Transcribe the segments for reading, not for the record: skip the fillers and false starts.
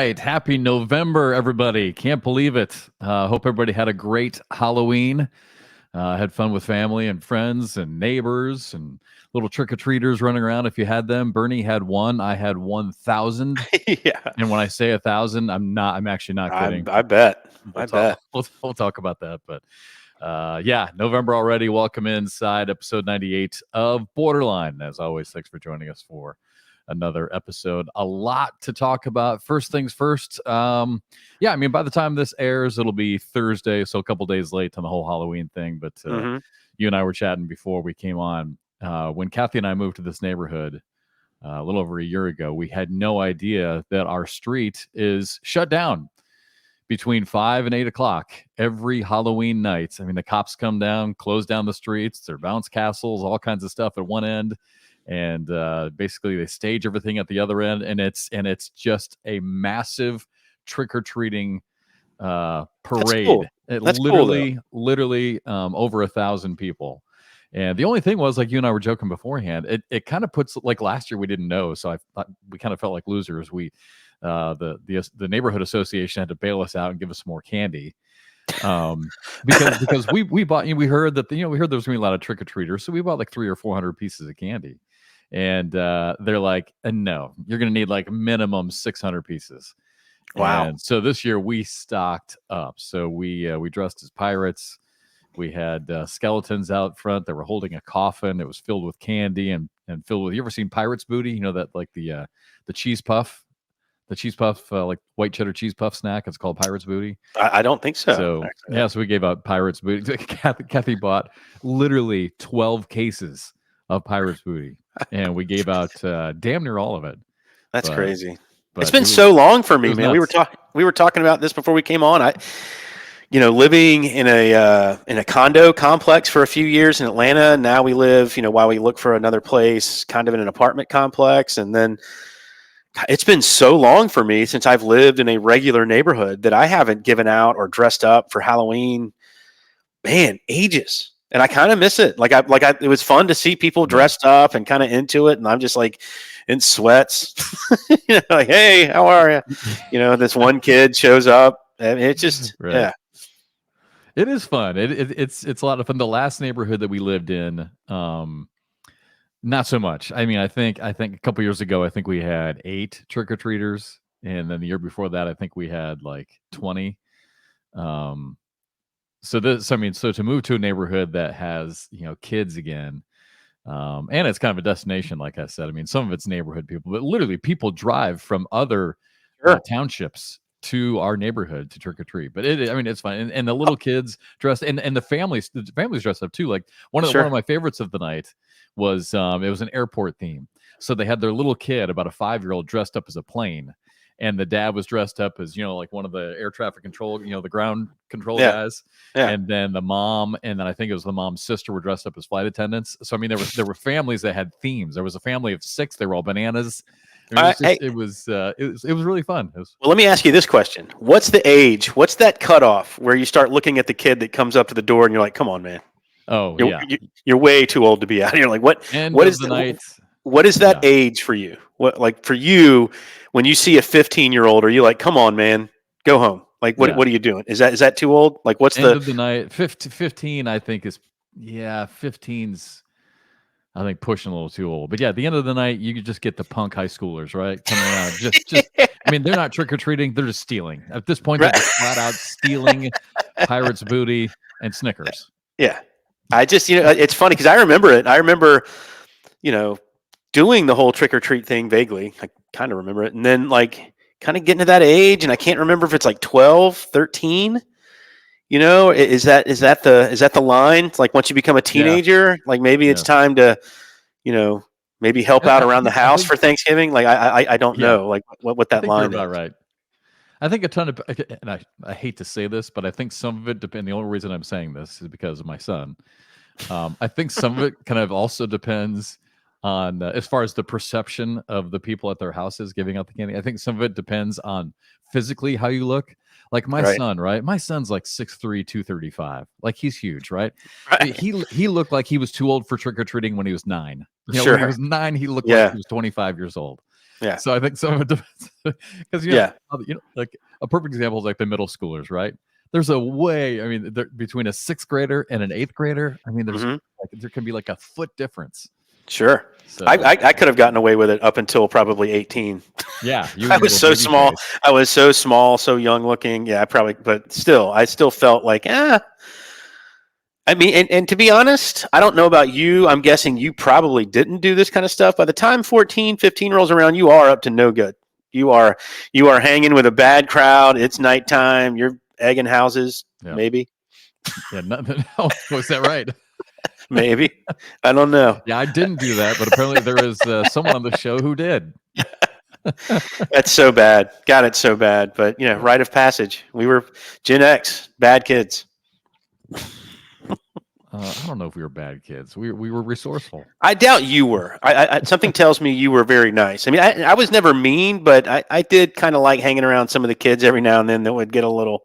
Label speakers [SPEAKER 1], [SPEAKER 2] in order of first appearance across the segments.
[SPEAKER 1] right. Happy November, everybody. Can't believe it. Hope everybody had a great Halloween. Had fun with family and friends and neighbors and little trick-or-treaters running around if you had them. Bernie had one. I had 1,000.
[SPEAKER 2] Yeah,
[SPEAKER 1] And when I say 1,000, I'm actually not kidding.
[SPEAKER 2] I bet.
[SPEAKER 1] We'll
[SPEAKER 2] I
[SPEAKER 1] talk,
[SPEAKER 2] bet.
[SPEAKER 1] we'll talk about that. But yeah, November already. Welcome inside episode 98 of Borderline. As always, thanks for joining us for another episode. A lot to talk about. First things first. Yeah, I mean, by the time this airs, it'll be Thursday, so a couple days late on the whole Halloween thing. But you and I were chatting before we came on. When Kathy and I moved to this neighborhood a little over a year ago, we had no idea that our street is shut down between 5 and 8 o'clock every Halloween night. I mean, the cops come down, close down the streets. There are bounce castles, all kinds of stuff at one end. And basically they stage everything at the other end, and it's just a massive trick-or-treating parade.
[SPEAKER 2] That's cool. That's
[SPEAKER 1] literally over 1,000 people. And the only thing was, like you and I were joking beforehand, it kind of puts, like last year we didn't know, so I thought we kind of felt like losers. We the neighborhood association had to bail us out and give us some more candy. Because we bought, we heard that we heard there was gonna be a lot of trick-or-treaters, so we bought like 300 or 400 pieces of candy. And they're like, no, you're going to need like minimum 600 pieces.
[SPEAKER 2] Wow.
[SPEAKER 1] And so this year we stocked up. So we dressed as pirates. We had skeletons out front that were holding a coffin. It was filled with candy and filled with, you ever seen Pirate's Booty? You know, that like the cheese puff, like white cheddar cheese puff snack. It's called Pirate's Booty.
[SPEAKER 2] I don't think so.
[SPEAKER 1] So yeah, so we gave out Pirate's Booty. Kathy bought literally 12 cases of Pirate's Booty, and we gave out damn near all of it.
[SPEAKER 2] That's crazy.
[SPEAKER 1] But
[SPEAKER 2] it's been so long for me, man.
[SPEAKER 1] Nuts.
[SPEAKER 2] We were talking about this before we came on. Living in a condo complex for a few years in Atlanta. Now we live, while we look for another place, kind of in an apartment complex. And then it's been so long for me since I've lived in a regular neighborhood that I haven't given out or dressed up for Halloween. Man, ages. And I kind of miss it. It was fun to see people dressed up and kind of into it. And I'm just like in sweats, like, hey, how are you? This one kid shows up. And it just,
[SPEAKER 1] right.
[SPEAKER 2] Yeah.
[SPEAKER 1] It is fun. It's a lot of fun. The last neighborhood that we lived in, not so much. I mean, I think a couple years ago, I think we had 8 trick-or-treaters. And then the year before that, I think we had like 20. So to move to a neighborhood that has, kids again, and it's kind of a destination, like I said. I mean, some of it's neighborhood people, but literally people drive from other townships to our neighborhood to trick or treat. But it's fun, and the little kids dressed, and the families dressed up too. Like one of my favorites of the night was it was an airport theme, so they had their little kid, about a 5-year-old, dressed up as a plane. And the dad was dressed up as, like one of the air traffic control, the ground control guys. Yeah. And then the mom, and then I think it was the mom's sister, were dressed up as flight attendants. So, I mean, there were families that had themes. There was a family of 6. They were all bananas. It was really fun.
[SPEAKER 2] Well, let me ask you this question. What's the age? What's that cutoff where you start looking at the kid that comes up to the door and you're like, come on, man.
[SPEAKER 1] Oh,
[SPEAKER 2] You're way too old to be out here. Like, what is the night? What is that age for you? What, like, for you, when you see a 15-year-old, are you like, come on, man, go home? Like, what are you doing? Is that too old? Like, what's
[SPEAKER 1] end of the night? 15, I think 15's, I think, pushing a little too old. But yeah, at the end of the night, you could just get the punk high schoolers, right? Coming around. Just I mean, they're not trick-or-treating, they're just stealing. At this point, they're just flat out stealing Pirate's Booty and Snickers.
[SPEAKER 2] Yeah. I just, it's funny because I remember it. I remember, doing the whole trick or treat thing vaguely. I kind of remember it. And then like kind of getting to that age, and I can't remember if it's like 12, 13. Is that the line? It's like once you become a teenager, like maybe it's time to, maybe help out around the house for Thanksgiving. Like I don't know like what that line is.
[SPEAKER 1] Right. I think a ton of, and I hate to say this, but I think some of it depends. The only reason I'm saying this is because of my son. I think some of it kind of also depends on as far as the perception of the people at their houses giving out the candy. I think some of it depends on physically how you look. Like my son, right? My son's like 6'3", 235. Like he's huge, right? He looked like he was too old for trick or treating when he was 9. When he was 9, he looked like he was 25 years old.
[SPEAKER 2] Yeah.
[SPEAKER 1] So I think some of it depends because like a perfect example is like the middle schoolers, right? There's a way. I mean, between a sixth grader and an eighth grader. I mean, there can be like a foot difference.
[SPEAKER 2] Sure.
[SPEAKER 1] So
[SPEAKER 2] I could have gotten away with it up until probably 18.
[SPEAKER 1] Yeah, you
[SPEAKER 2] I
[SPEAKER 1] and your
[SPEAKER 2] was
[SPEAKER 1] little
[SPEAKER 2] so
[SPEAKER 1] baby
[SPEAKER 2] small.
[SPEAKER 1] face.
[SPEAKER 2] I was so small, so young looking. Yeah, but still, I still felt like, I mean, and to be honest, I don't know about you. I'm guessing you probably didn't do this kind of stuff. By the time 14, 15 rolls around, you are up to no good. You are hanging with a bad crowd. It's nighttime. You're egging houses, maybe.
[SPEAKER 1] Yeah, nothing else. Was that right?
[SPEAKER 2] Maybe. I don't know.
[SPEAKER 1] Yeah, I didn't do that, but apparently there is someone on the show who did.
[SPEAKER 2] That's so bad. God, it's so bad. But, rite of passage. We were Gen X, bad kids.
[SPEAKER 1] I don't know if we were bad kids. We were resourceful.
[SPEAKER 2] I doubt you were. Something tells me you were very nice. I mean, I was never mean, but I did kind of like hanging around some of the kids every now and then that would get a little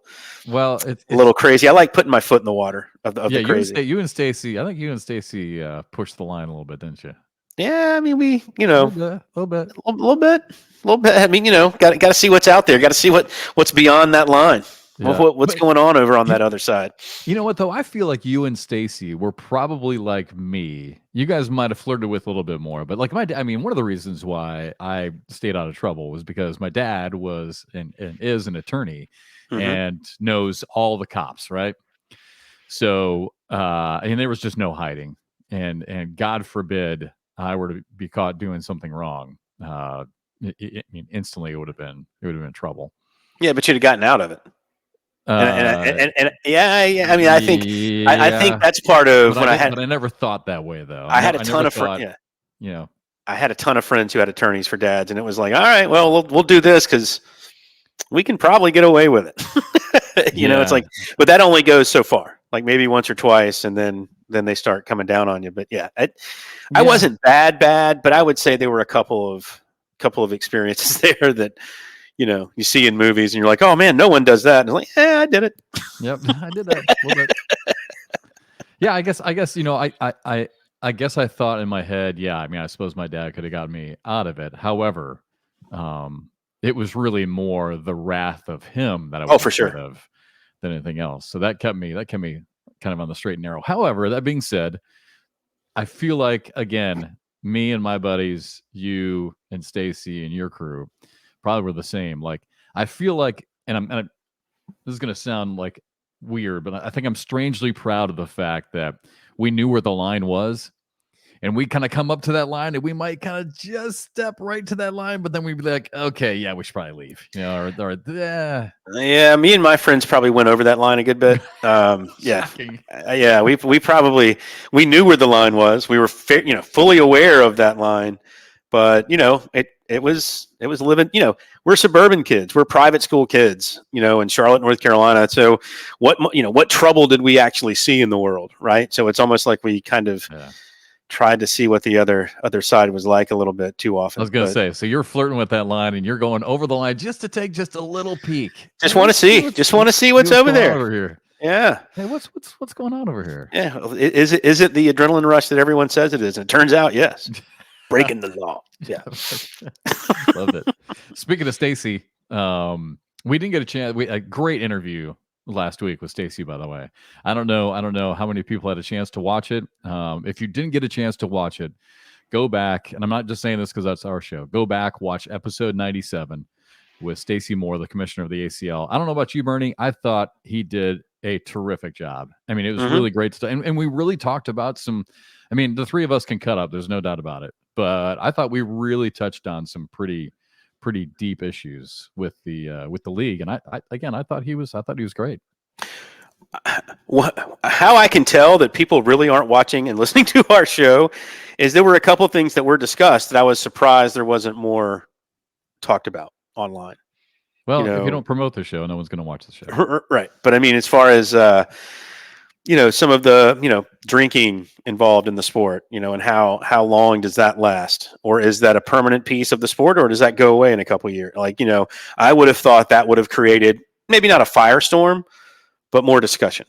[SPEAKER 2] crazy. I like putting my foot in the water of the crazy.
[SPEAKER 1] You and Stacy. I think you and Stacy pushed the line a little bit, didn't you?
[SPEAKER 2] Yeah, I mean, we,
[SPEAKER 1] a little bit.
[SPEAKER 2] I mean, got to see what's out there. Got to see what's beyond that line. Yeah. What's going on over on that other side?
[SPEAKER 1] You know what, though? I feel like you and Stacy were probably like me. You guys might have flirted with a little bit more, but like one of the reasons why I stayed out of trouble was because my dad was and is an attorney and knows all the cops, right? So, and there was just no hiding. And God forbid I were to be caught doing something wrong. I mean, instantly it would have been trouble.
[SPEAKER 2] Yeah, but you'd have gotten out of it. I mean, I think that's part of
[SPEAKER 1] but I never thought that way though.
[SPEAKER 2] I had a ton of friends. I had a ton of friends who had attorneys for dads, and it was like, all right, well, we'll do this because we can probably get away with it. It's like, but that only goes so far. Like maybe once or twice, and then they start coming down on you. But I wasn't bad, but I would say there were a couple of experiences there that. You see in movies and you're like, oh man, no one does that. And I'm like, yeah, I did it.
[SPEAKER 1] Yep. I did that a little bit. Yeah. I guess, I guess I thought in my head, yeah, I mean, I suppose my dad could have got me out of it. However, it was really more the wrath of him that I was afraid of than anything else. So that kept me kind of on the straight and narrow. However, that being said, I feel like, again, me and my buddies, you and Stacy and your crew, probably were the same. Like, I feel like, and this is going to sound like weird, but I think I'm strangely proud of the fact that we knew where the line was and we kind of come up to that line and we might kind of just step right to that line, but then we'd be like, okay, yeah, we should probably leave,
[SPEAKER 2] Yeah, me and my friends probably went over that line a good bit. We knew where the line was. We were, fully aware of that line, but it was living, we're suburban kids, we're private school kids, in Charlotte, North Carolina. So what trouble did we actually see in the world? Right. So it's almost like we kind of tried to see what the other side was like a little bit too often.
[SPEAKER 1] I was going to say, so you're flirting with that line and you're going over the line just to take just a little peek.
[SPEAKER 2] Just want to see what's over there.
[SPEAKER 1] Over here.
[SPEAKER 2] Yeah.
[SPEAKER 1] Hey, what's going on over here?
[SPEAKER 2] Yeah. Is it the adrenaline rush that everyone says it is? And it turns out, yes. Breaking the law. Yeah.
[SPEAKER 1] Love it. Speaking of Stacy, we didn't get a chance. A great interview last week with Stacy, by the way. I don't know how many people had a chance to watch it. If you didn't get a chance to watch it, go back. And I'm not just saying this because that's our show. Go back, watch episode 97 with Stacy Moore, the commissioner of the ACL. I don't know about you, Bernie. I thought he did a terrific job. I mean, it was really great stuff. And we really talked about the three of us can cut up. There's no doubt about it. But I thought we really touched on some pretty deep issues with the league. And I thought he was great.
[SPEAKER 2] How I can tell that people really aren't watching and listening to our show is there were a couple of things that were discussed that I was surprised there wasn't more talked about online.
[SPEAKER 1] Well, if you don't promote the show, no one's going to watch the show.
[SPEAKER 2] Right. But I mean, as far as, some of the, drinking involved in the sport, and how long does that last? Or is that a permanent piece of the sport, or does that go away in a couple of years? Like, I would have thought that would have created maybe not a firestorm, but more discussion.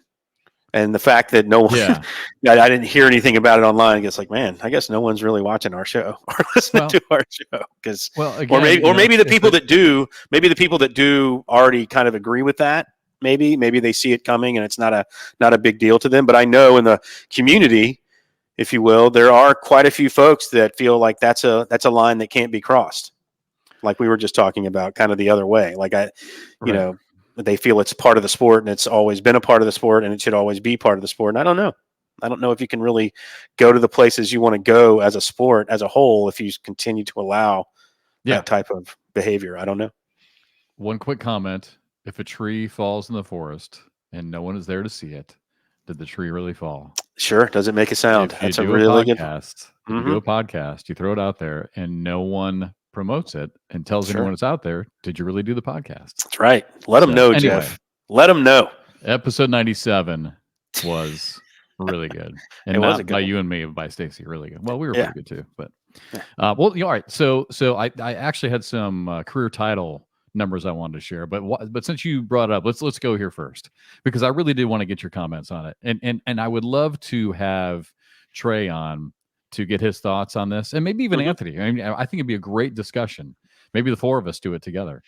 [SPEAKER 2] And the fact that no one,
[SPEAKER 1] Yeah.
[SPEAKER 2] I didn't hear anything about it online. It's like, man, I guess no one's really watching our show or listening
[SPEAKER 1] Well,
[SPEAKER 2] to our show because,
[SPEAKER 1] again,
[SPEAKER 2] maybe the
[SPEAKER 1] if
[SPEAKER 2] people that do, already kind of agree with that. Maybe they see it coming and it's not a big deal to them. But I know in the community, if you will, there are quite a few folks that feel like that's a line that can't be crossed. Like we were just talking about, kind of the other way. Like
[SPEAKER 1] right.
[SPEAKER 2] they feel it's part of the sport and it's always been a part of the sport and it should always be part of the sport. And I don't know. I don't know if you can really go to the places you want to go as a sport as a whole if you continue to allow that type of behavior. I don't know.
[SPEAKER 1] One quick comment. If a tree falls in the forest and no one is there to see it, did the tree really fall?
[SPEAKER 2] Sure. Does it make a sound?
[SPEAKER 1] If you
[SPEAKER 2] That's a
[SPEAKER 1] do a
[SPEAKER 2] really good.
[SPEAKER 1] podcast,
[SPEAKER 2] Mm-hmm.
[SPEAKER 1] you throw it out there and no one promotes it and tells
[SPEAKER 2] Sure.
[SPEAKER 1] anyone it's out there, did you really do the podcast?
[SPEAKER 2] That's right. Let them know,
[SPEAKER 1] Anyway,
[SPEAKER 2] Jeff. Let them know.
[SPEAKER 1] episode 97 was really good. And
[SPEAKER 2] It was a
[SPEAKER 1] not
[SPEAKER 2] good
[SPEAKER 1] by
[SPEAKER 2] one.
[SPEAKER 1] you and me, but by Stacy, really good. Well, we were
[SPEAKER 2] Yeah.
[SPEAKER 1] pretty good too, but
[SPEAKER 2] Yeah.
[SPEAKER 1] well, all right. So I actually had some career title numbers I wanted to share, but since you brought it up, let's go here first because I really did want to get your comments on it, and I would love to have Trey on to get his thoughts on this, and maybe even
[SPEAKER 2] Mhm.
[SPEAKER 1] Anthony. I mean, I think it'd be a great discussion. Maybe the four of us do it together.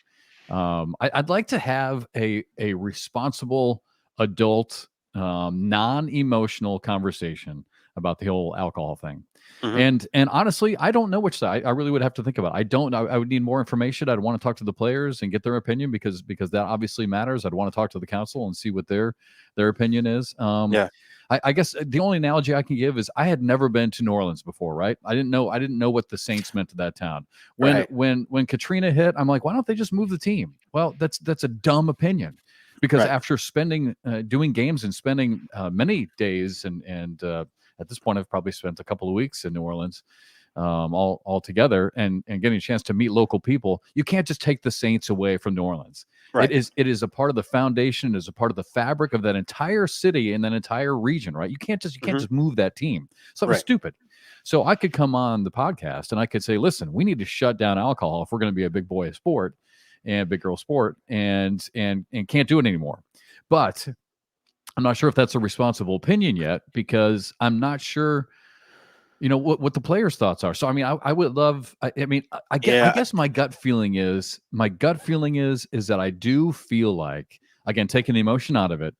[SPEAKER 1] I'd like to have a responsible adult, non-emotional conversation about the whole alcohol thing.
[SPEAKER 2] Mhm.
[SPEAKER 1] And honestly, I don't know which side. I really would have to think about it. I don't. I would need more information. I'd want to talk to the players and get their opinion because that obviously matters. I'd want to talk to the council and see what their opinion is.
[SPEAKER 2] Yeah.
[SPEAKER 1] I guess the only analogy I can give is I had never been to New Orleans before, right? I didn't know what the Saints meant to that town.
[SPEAKER 2] Right.
[SPEAKER 1] When Katrina hit, I'm like, why don't they just move the team? Well, that's a dumb opinion because
[SPEAKER 2] Right.
[SPEAKER 1] after spending doing games and spending many days and at this point I've probably spent a couple of weeks in New Orleans all together and getting a chance to meet local people. You can't just take the Saints away from New Orleans.
[SPEAKER 2] Right.
[SPEAKER 1] It is a part of the foundation, is a part of the fabric of that entire city and that entire region, right? You can't just move that team. So it was
[SPEAKER 2] Right.
[SPEAKER 1] stupid. So I could come on the podcast and I could say, listen, we need to shut down alcohol if we're going to be a big boy sport and big girl sport and can't do it anymore. But I'm not sure if that's a responsible opinion yet because I'm not sure what the players' thoughts are. So I mean, I would love. I mean, I guess my gut feeling is that I do feel like, again, taking the emotion out of it.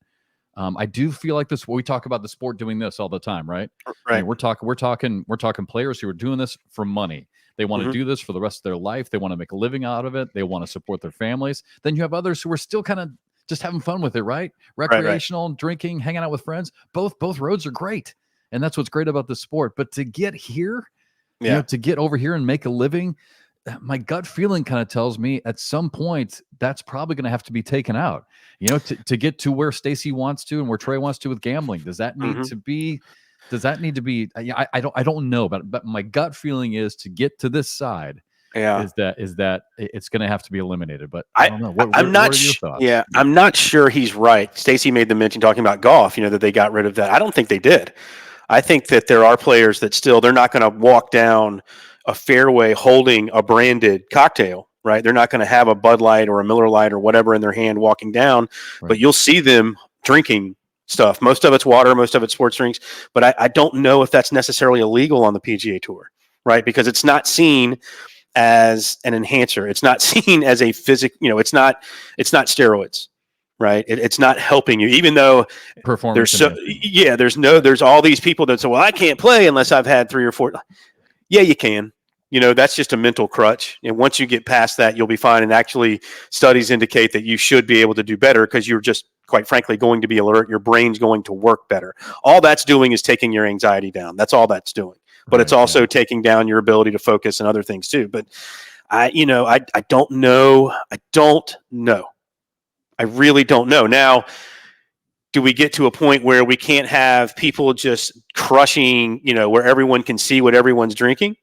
[SPEAKER 1] I do feel like this. We talk about the sport doing this all the time, right? I
[SPEAKER 2] Right.
[SPEAKER 1] mean, we're talking players who are doing this for money. They want to
[SPEAKER 2] Mhm.
[SPEAKER 1] do this for the rest of their life. They want to make a living out of it. They want to support their families. Then you have others who are still kind of just having fun with it, right?
[SPEAKER 2] Right.
[SPEAKER 1] Recreational, drinking, hanging out with friends. Both roads are great, and that's what's great about the sport. But to get here,
[SPEAKER 2] Yeah.
[SPEAKER 1] to get over here and make a living, my gut feeling kind of tells me at some point that's probably going to have to be taken out. To get to where Stacy wants to and where Trey wants to with gambling. Does that need
[SPEAKER 2] Mhm.
[SPEAKER 1] to be? I don't know, but my gut feeling is to get to this side.
[SPEAKER 2] Yeah.
[SPEAKER 1] Is that it's going to have to be eliminated? But I don't know. What
[SPEAKER 2] I'm not.
[SPEAKER 1] are your thoughts?
[SPEAKER 2] Yeah, I'm not sure he's right. Stacy made the mention talking about golf. That they got rid of that. I don't think they did. I think that there are players that still they're not going to walk down a fairway holding a branded cocktail, right? They're not going to have a Bud Light or a Miller Light or whatever in their hand walking down,
[SPEAKER 1] Right.
[SPEAKER 2] but you'll see them drinking stuff. Most of it's water, most of it's sports drinks, but I don't know if that's necessarily illegal on the PGA Tour, right? Because it's not seen as an enhancer. It's not seen as a it's not steroids. Right, it's not helping you, even though
[SPEAKER 1] Performance.
[SPEAKER 2] there's all these people that say, well, I can't play unless I've had 3 or 4. Yeah, you can. That's just a mental crutch. And once you get past that, you'll be fine. And actually, studies indicate that you should be able to do better because you're just, quite frankly, going to be alert. Your brain's going to work better. All that's doing is taking your anxiety down. That's all that's doing. But it's also taking down your ability to focus and other things too. But I don't know. I don't know. I really don't know. Now, do we get to a point where we can't have people just crushing, where everyone can see what everyone's drinking?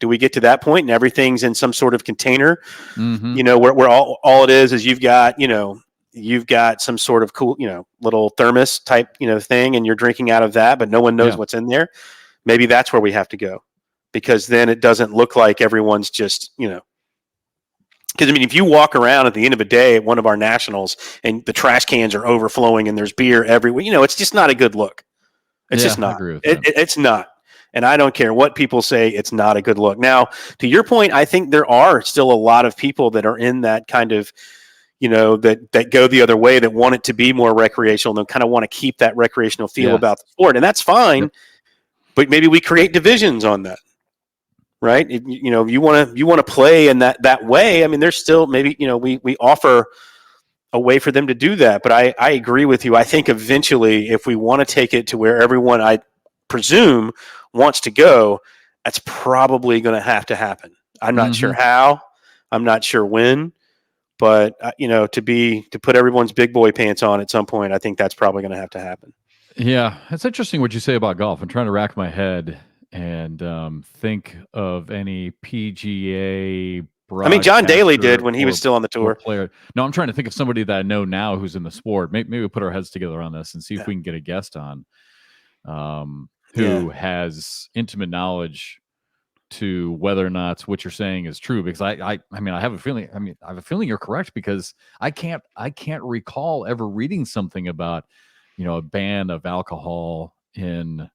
[SPEAKER 2] Do we get to that point and everything's in some sort of container, where all it is you've got some sort of cool, little thermos type, thing, and you're drinking out of that, but no one knows what's in there. Maybe that's where we have to go, because then it doesn't look like everyone's just, Because, I mean, if you walk around at the end of a day at one of our nationals and the trash cans are overflowing and there's beer everywhere, it's just not a good look. It's just
[SPEAKER 1] Yeah, I
[SPEAKER 2] not.
[SPEAKER 1] agree with that.
[SPEAKER 2] It's not. And I don't care what people say, it's not a good look. Now, to your point, I think there are still a lot of people that are in that kind of, that go the other way, that want it to be more recreational and kind of want to keep that recreational feel about the sport. And that's fine.
[SPEAKER 1] Yep.
[SPEAKER 2] But maybe we create divisions on that. Right. You want to play in that way. I mean, there's still maybe, we offer a way for them to do that. But I agree with you. I think eventually, if we want to take it to where everyone, I presume, wants to go, that's probably going to happen. I'm not sure how. I'm not sure when. But to put everyone's big boy pants on at some point, I think that's probably going to have to happen.
[SPEAKER 1] Yeah, it's interesting what you say about golf. I'm trying to rack my head and think of any PGA
[SPEAKER 2] I mean, John Daly did
[SPEAKER 1] broadcaster
[SPEAKER 2] when he was still on the
[SPEAKER 1] or
[SPEAKER 2] tour.
[SPEAKER 1] player. No, I'm trying to think of somebody that I know now who's in the sport. Maybe we'll put our heads together on this and see if we can get a guest on who has intimate knowledge to whether or not what you're saying is true. Because I mean, I have a feeling. I mean, I have a feeling you're correct, because I can't recall ever reading something about a ban of alcohol in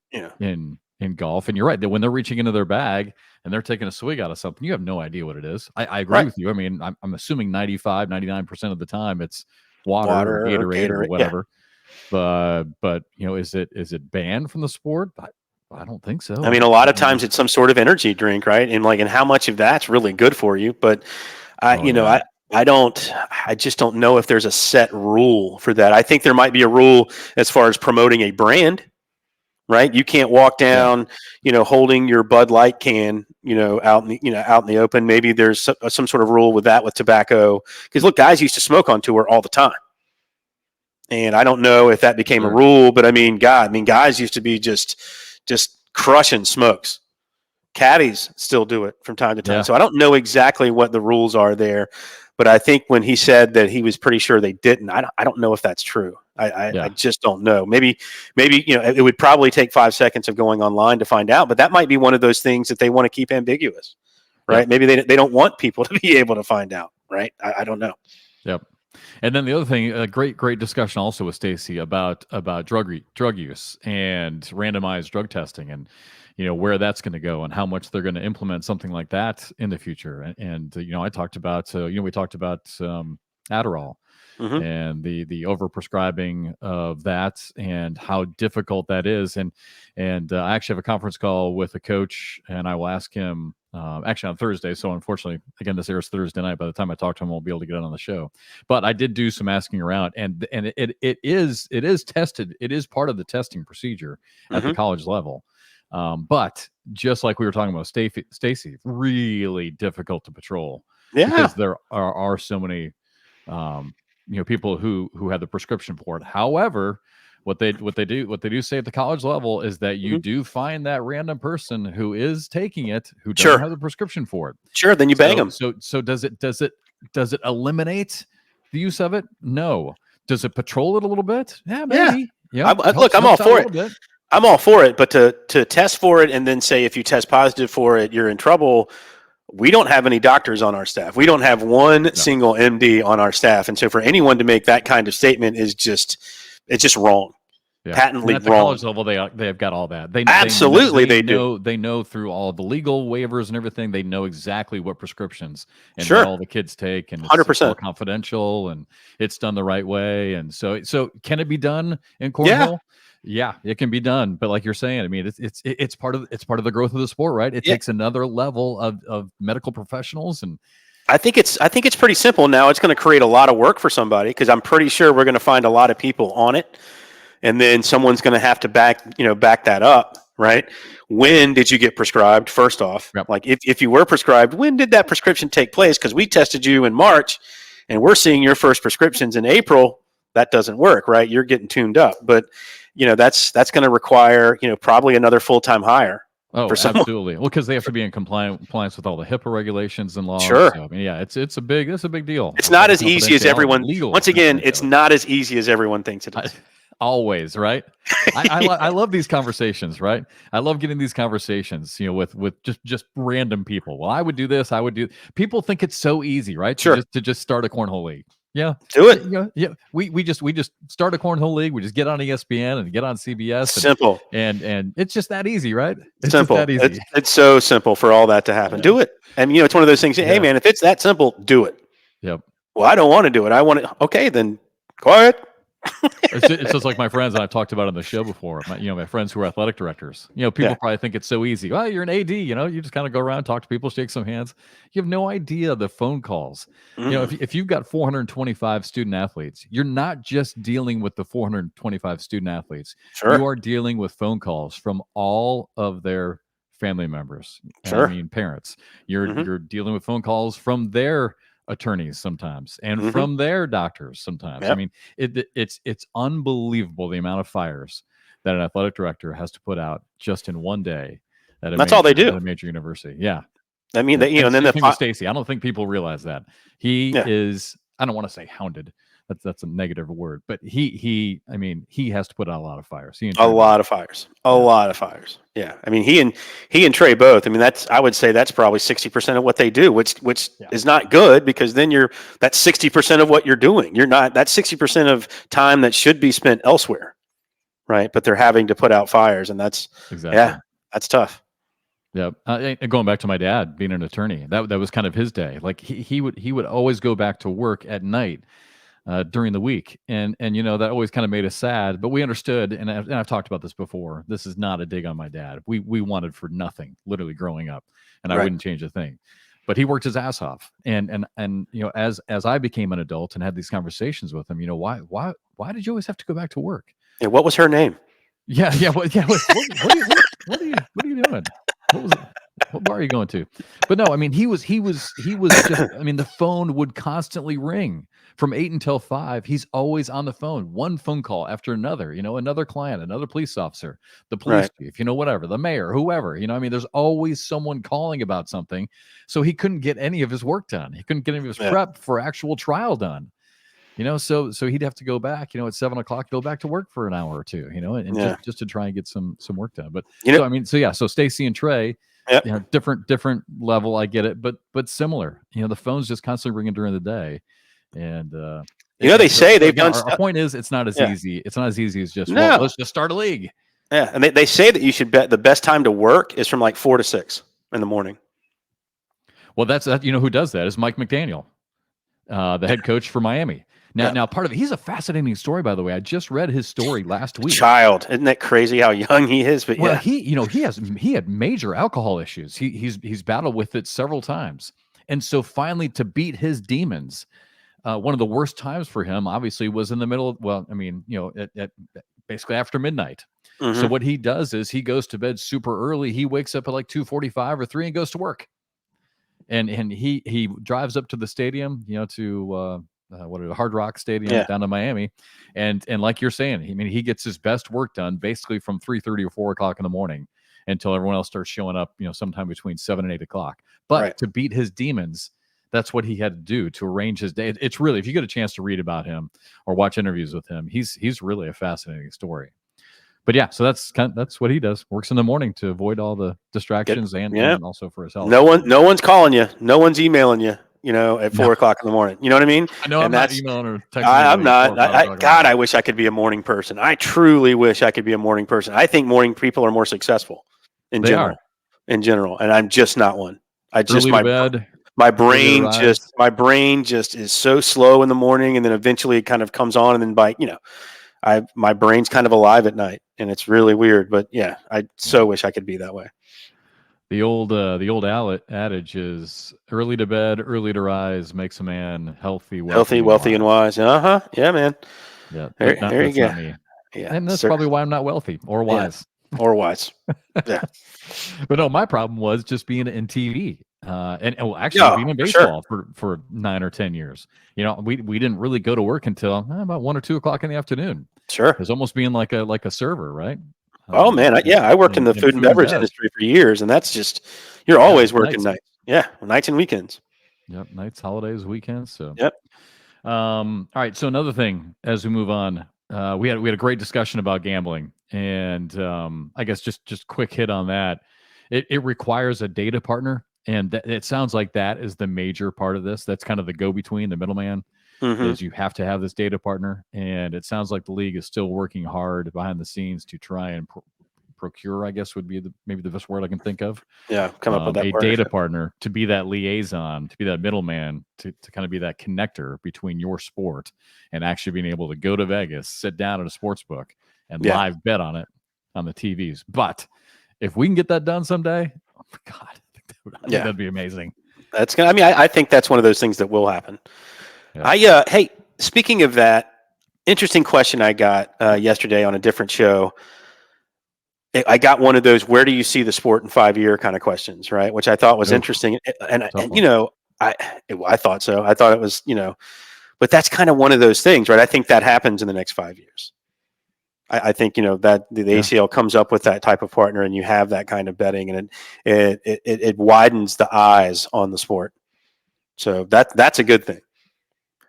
[SPEAKER 1] golf. And you're right that when they're reaching into their bag and they're taking a swig out of something, you have no idea what it is. I agree with you. I mean, I'm assuming 99% of the time it's water or Gatorade or whatever. But is it banned from the sport? I don't think so.
[SPEAKER 2] I mean, a lot of times it's some sort of energy drink, right? And how much of that's really good for you. But I just don't know if there's a set rule for that. I think there might be a rule as far as promoting a brand, right? You can't walk down, holding your Bud Light can, out in the open. Maybe there's some sort of rule with that with tobacco. Because look, guys used to smoke on tour all the time. And I don't know if that became a rule, but I mean, guys used to be just crushing smokes. Caddies still do it from time to time. So I don't know exactly what the rules are there, but I think when he said that he was pretty sure they didn't, I don't know if that's true. I just don't know. Maybe it would probably take 5 seconds of going online to find out, but that might be one of those things that they want to keep ambiguous, right? Yeah. Maybe they don't want people to be able to find out, right? I don't know.
[SPEAKER 1] Yep. And then the other thing, a great discussion also with Stacy about drug use and randomized drug testing, and where that's going to go and how much they're going to implement something like that in the future. And I talked about we talked about Adderall and the overprescribing of that and how difficult that is. And I actually have a conference call with a coach, and I will ask him. Actually on Thursday. So unfortunately, again, this airs Thursday night. By the time I talk to him, I won't be able to get on the show. But I did do some asking around, and it is tested. It is part of the testing procedure at the college level. But just like we were talking about, Stacy, really difficult to patrol because there are so many, people who have the prescription for it. However, what they do say at the college level is that you do find that random person who is taking it who doesn't have the prescription for it.
[SPEAKER 2] Sure, then you bang them.
[SPEAKER 1] So does it eliminate the use of it? No. Does it patrol it a little bit? Yeah, maybe. Yeah.
[SPEAKER 2] Look, I'm all for it. I'm all for it, but to test for it and then say if you test positive for it, you're in trouble. We don't have any doctors on our staff. We don't have one single MD on our staff, and so for anyone to make that kind of statement is just wrong. Yeah. Patently
[SPEAKER 1] at the
[SPEAKER 2] wrong.
[SPEAKER 1] College level, they've got all that. They
[SPEAKER 2] do.
[SPEAKER 1] They know through all the legal waivers and everything. They know exactly what prescriptions and what all the kids take, and it's
[SPEAKER 2] 100%
[SPEAKER 1] all confidential, and it's done the right way. And so can it be done in cornhole? Yeah, it can be done. But like you're saying, I mean, it's part of the growth of the sport, right? It takes another level of medical professionals, and
[SPEAKER 2] I think it's pretty simple. Now it's going to create a lot of work for somebody, because I'm pretty sure we're going to find a lot of people on it. And then someone's going to have to back that up, right? When did you get prescribed? First off, like if you were prescribed, when did that prescription take place? Because we tested you in March, and we're seeing your first prescriptions in April. That doesn't work, right? You're getting tuned up, but that's going to require probably another full-time hire.
[SPEAKER 1] Oh, absolutely. Well, because they have to be in compliance with all the HIPAA regulations and laws.
[SPEAKER 2] Sure.
[SPEAKER 1] So, I mean, yeah, it's a big deal.
[SPEAKER 2] It's not as easy as everyone. Once again, it's not as easy as everyone thinks it is.
[SPEAKER 1] Always, right? I love these conversations, right? I love getting these conversations, with just random people. Well, I would do this. I would do. People think it's so easy, right?
[SPEAKER 2] Sure.
[SPEAKER 1] To just start a cornhole league. Yeah,
[SPEAKER 2] Do it.
[SPEAKER 1] yeah. We just start a cornhole league. We just get on ESPN and get on CBS
[SPEAKER 2] Simple.
[SPEAKER 1] and it's just that easy, right? It's just
[SPEAKER 2] Simple.
[SPEAKER 1] that easy.
[SPEAKER 2] It's so simple for all that to happen.
[SPEAKER 1] Yeah.
[SPEAKER 2] Do it. And it's one of those things. Hey,
[SPEAKER 1] Yeah.
[SPEAKER 2] man, if it's that simple, do it.
[SPEAKER 1] Yep.
[SPEAKER 2] Well, I don't want to do it. I want to. Okay, then go ahead.
[SPEAKER 1] It's just like my friends, and I've talked about on the show before. My friends who are athletic directors. People
[SPEAKER 2] Yeah.
[SPEAKER 1] probably think it's so easy. Well, you're an AD. You just kind of go around, talk to people, shake some hands. You have no idea the phone calls. If you've got 425 student athletes, you're not just dealing with the 425 student athletes.
[SPEAKER 2] Sure.
[SPEAKER 1] You are dealing with phone calls from all of their family members.
[SPEAKER 2] Sure.
[SPEAKER 1] I mean, parents. You're dealing with phone calls from their attorneys sometimes and from their doctors sometimes.
[SPEAKER 2] Yep.
[SPEAKER 1] I mean, it's unbelievable the amount of fires that an athletic director has to put out just in one day.
[SPEAKER 2] That's all they do
[SPEAKER 1] at a major university. Yeah.
[SPEAKER 2] I mean, and then
[SPEAKER 1] the Stacy. I don't think people realize that he
[SPEAKER 2] Yeah.
[SPEAKER 1] is. I don't want to say hounded. That's a negative word, but he has to put out a lot of fires.
[SPEAKER 2] A lot of fires. Yeah. I mean, he and Trey both. I mean, I would say that's probably 60% of what they do, which is not good, because then that's 60% of what you're doing. That's 60% of time that should be spent elsewhere. Right. But they're having to put out fires, and that's that's tough.
[SPEAKER 1] Yeah. And going back to my dad being an attorney, that was kind of his day. Like he would always go back to work at night during the week, and that always kind of made us sad. But we understood, and I've talked about this before. This is not a dig on my dad. We wanted for nothing, literally growing up, and I wouldn't change a thing. But he worked his ass off, and as I became an adult and had these conversations with him, why did you always have to go back to work?
[SPEAKER 2] Yeah. What was her name?
[SPEAKER 1] Yeah. What are you doing? What bar are you going to? But no, I mean, he was just, I mean, the phone would constantly ring from 8 until 5. He's always on the phone, one phone call after another, another client, another police officer, the police chief, whatever, the mayor, whoever, I mean, there's always someone calling about something. So he couldn't get any of his work done. He couldn't get any of his prep for actual trial done. So he'd have to go back, at 7 o'clock, go back to work for an hour or two, and just to try and get some work done. But so Stacy and Trey, different level. I get it, but similar. The phone's just constantly ringing during the day, and
[SPEAKER 2] they say they've done.
[SPEAKER 1] Our point is, it's not as easy. It's not as easy as just let's just start a league.
[SPEAKER 2] Yeah, and they say that you should bet the best time to work is from like 4 to 6 in the morning.
[SPEAKER 1] Well, that's who does that is Mike McDaniel, the head coach for Miami. Now, part of it, he's a fascinating story, by the way. I just read his story last week.
[SPEAKER 2] Child, isn't that crazy how young he is? But
[SPEAKER 1] he had major alcohol issues. He's battled with it several times, and so finally, to beat his demons, one of the worst times for him, obviously, was in the middle of, at basically after midnight. So what he does is he goes to bed super early. He wakes up at like 2:45 or 3 and goes to work, and he drives up to the stadium, to Hard Rock Stadium down to Miami, and like you're saying, he gets his best work done basically from 3:30 or 4 o'clock in the morning until everyone else starts showing up, sometime between 7 and 8 o'clock. But to beat his demons, that's what he had to do to arrange his day. It's really, if you get a chance to read about him or watch interviews with him, he's really a fascinating story. But so that's what he does. Works in the morning to avoid all the distractions and also for his health.
[SPEAKER 2] No one's calling you. No one's emailing you. At 4 o'clock in the morning. You know what I mean?
[SPEAKER 1] I know. I'm not emailing or texting.
[SPEAKER 2] I'm not. I wish I could be a morning person. I truly wish I could be a morning person. I think morning people are more successful in general, and I'm just not one. My brain just is so slow in the morning, and then eventually it kind of comes on, and then my brain's kind of alive at night, and it's really weird. But I so wish I could be that way.
[SPEAKER 1] The old adage is early to bed, early to rise makes a man healthy, wealthy, and wise.
[SPEAKER 2] Yeah, man.
[SPEAKER 1] Yeah,
[SPEAKER 2] there you go.
[SPEAKER 1] Yeah, and that's probably why I'm not wealthy or wise.
[SPEAKER 2] Or wise. Yeah.
[SPEAKER 1] But no, my problem was just being in TV, and actually being in baseball for 9 or 10 years. We didn't really go to work until about 1 or 2 o'clock in the afternoon.
[SPEAKER 2] Sure,
[SPEAKER 1] it was almost being like a server, right?
[SPEAKER 2] Oh man, I worked in the food and beverage industry for years, and that's just you're always working nights. Nights and weekends.
[SPEAKER 1] Yep, nights, holidays, weekends. So
[SPEAKER 2] yep.
[SPEAKER 1] All right. So another thing as we move on, we had a great discussion about gambling, and I guess just quick hit on that. It requires a data partner, and it sounds like that is the major part of this. That's kind of the go between, the middleman.
[SPEAKER 2] Mm-hmm.
[SPEAKER 1] Is you have to have this data partner, and it sounds like the league is still working hard behind the scenes to try and procure, I guess would be maybe the best word I can think of.
[SPEAKER 2] Yeah, come up with that
[SPEAKER 1] a data
[SPEAKER 2] partnership.
[SPEAKER 1] partner to be that liaison, to be that middleman, to kind of be that connector between your sport and actually being able to go to Vegas, sit down at a sports book, and
[SPEAKER 2] Yeah.
[SPEAKER 1] live bet on it on the TVs. But if we can get that done someday, oh my God, I think that'd be amazing.
[SPEAKER 2] That's gonna. I mean, I think that's one of those things that will happen.
[SPEAKER 1] Yeah.
[SPEAKER 2] Hey, speaking of that, interesting question I got yesterday on a different show. I got one of those "Where do you see the sport in 5 year" kind of questions, right? Which I thought was
[SPEAKER 1] Oof,
[SPEAKER 2] interesting, and
[SPEAKER 1] tough
[SPEAKER 2] you
[SPEAKER 1] one.
[SPEAKER 2] know, I thought so. I thought it was, but that's kind of one of those things, right? I think that happens in the next 5 years. I think that the
[SPEAKER 1] Yeah.
[SPEAKER 2] ACL comes up with that type of partner, and you have that kind of betting, and it widens the eyes on the sport. So that's a good thing.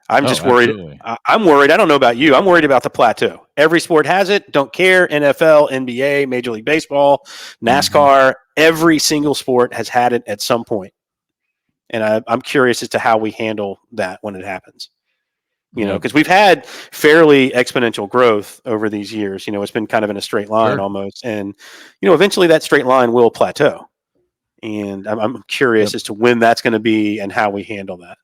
[SPEAKER 2] I'm
[SPEAKER 1] Oh,
[SPEAKER 2] just worried.
[SPEAKER 1] absolutely.
[SPEAKER 2] I'm worried. I don't know about you. I'm worried about the plateau. Every sport has it. Don't care. NFL, NBA, Major League Baseball, NASCAR. Every single sport has had it at some point. And I'm curious as to how we handle that when it happens.
[SPEAKER 1] Yeah.
[SPEAKER 2] Because we've had fairly exponential growth over these years. It's been kind of in a straight line
[SPEAKER 1] Sure.
[SPEAKER 2] almost. And, eventually that straight line will plateau. And I'm curious
[SPEAKER 1] Yep.
[SPEAKER 2] as to when that's going to be and how we handle that.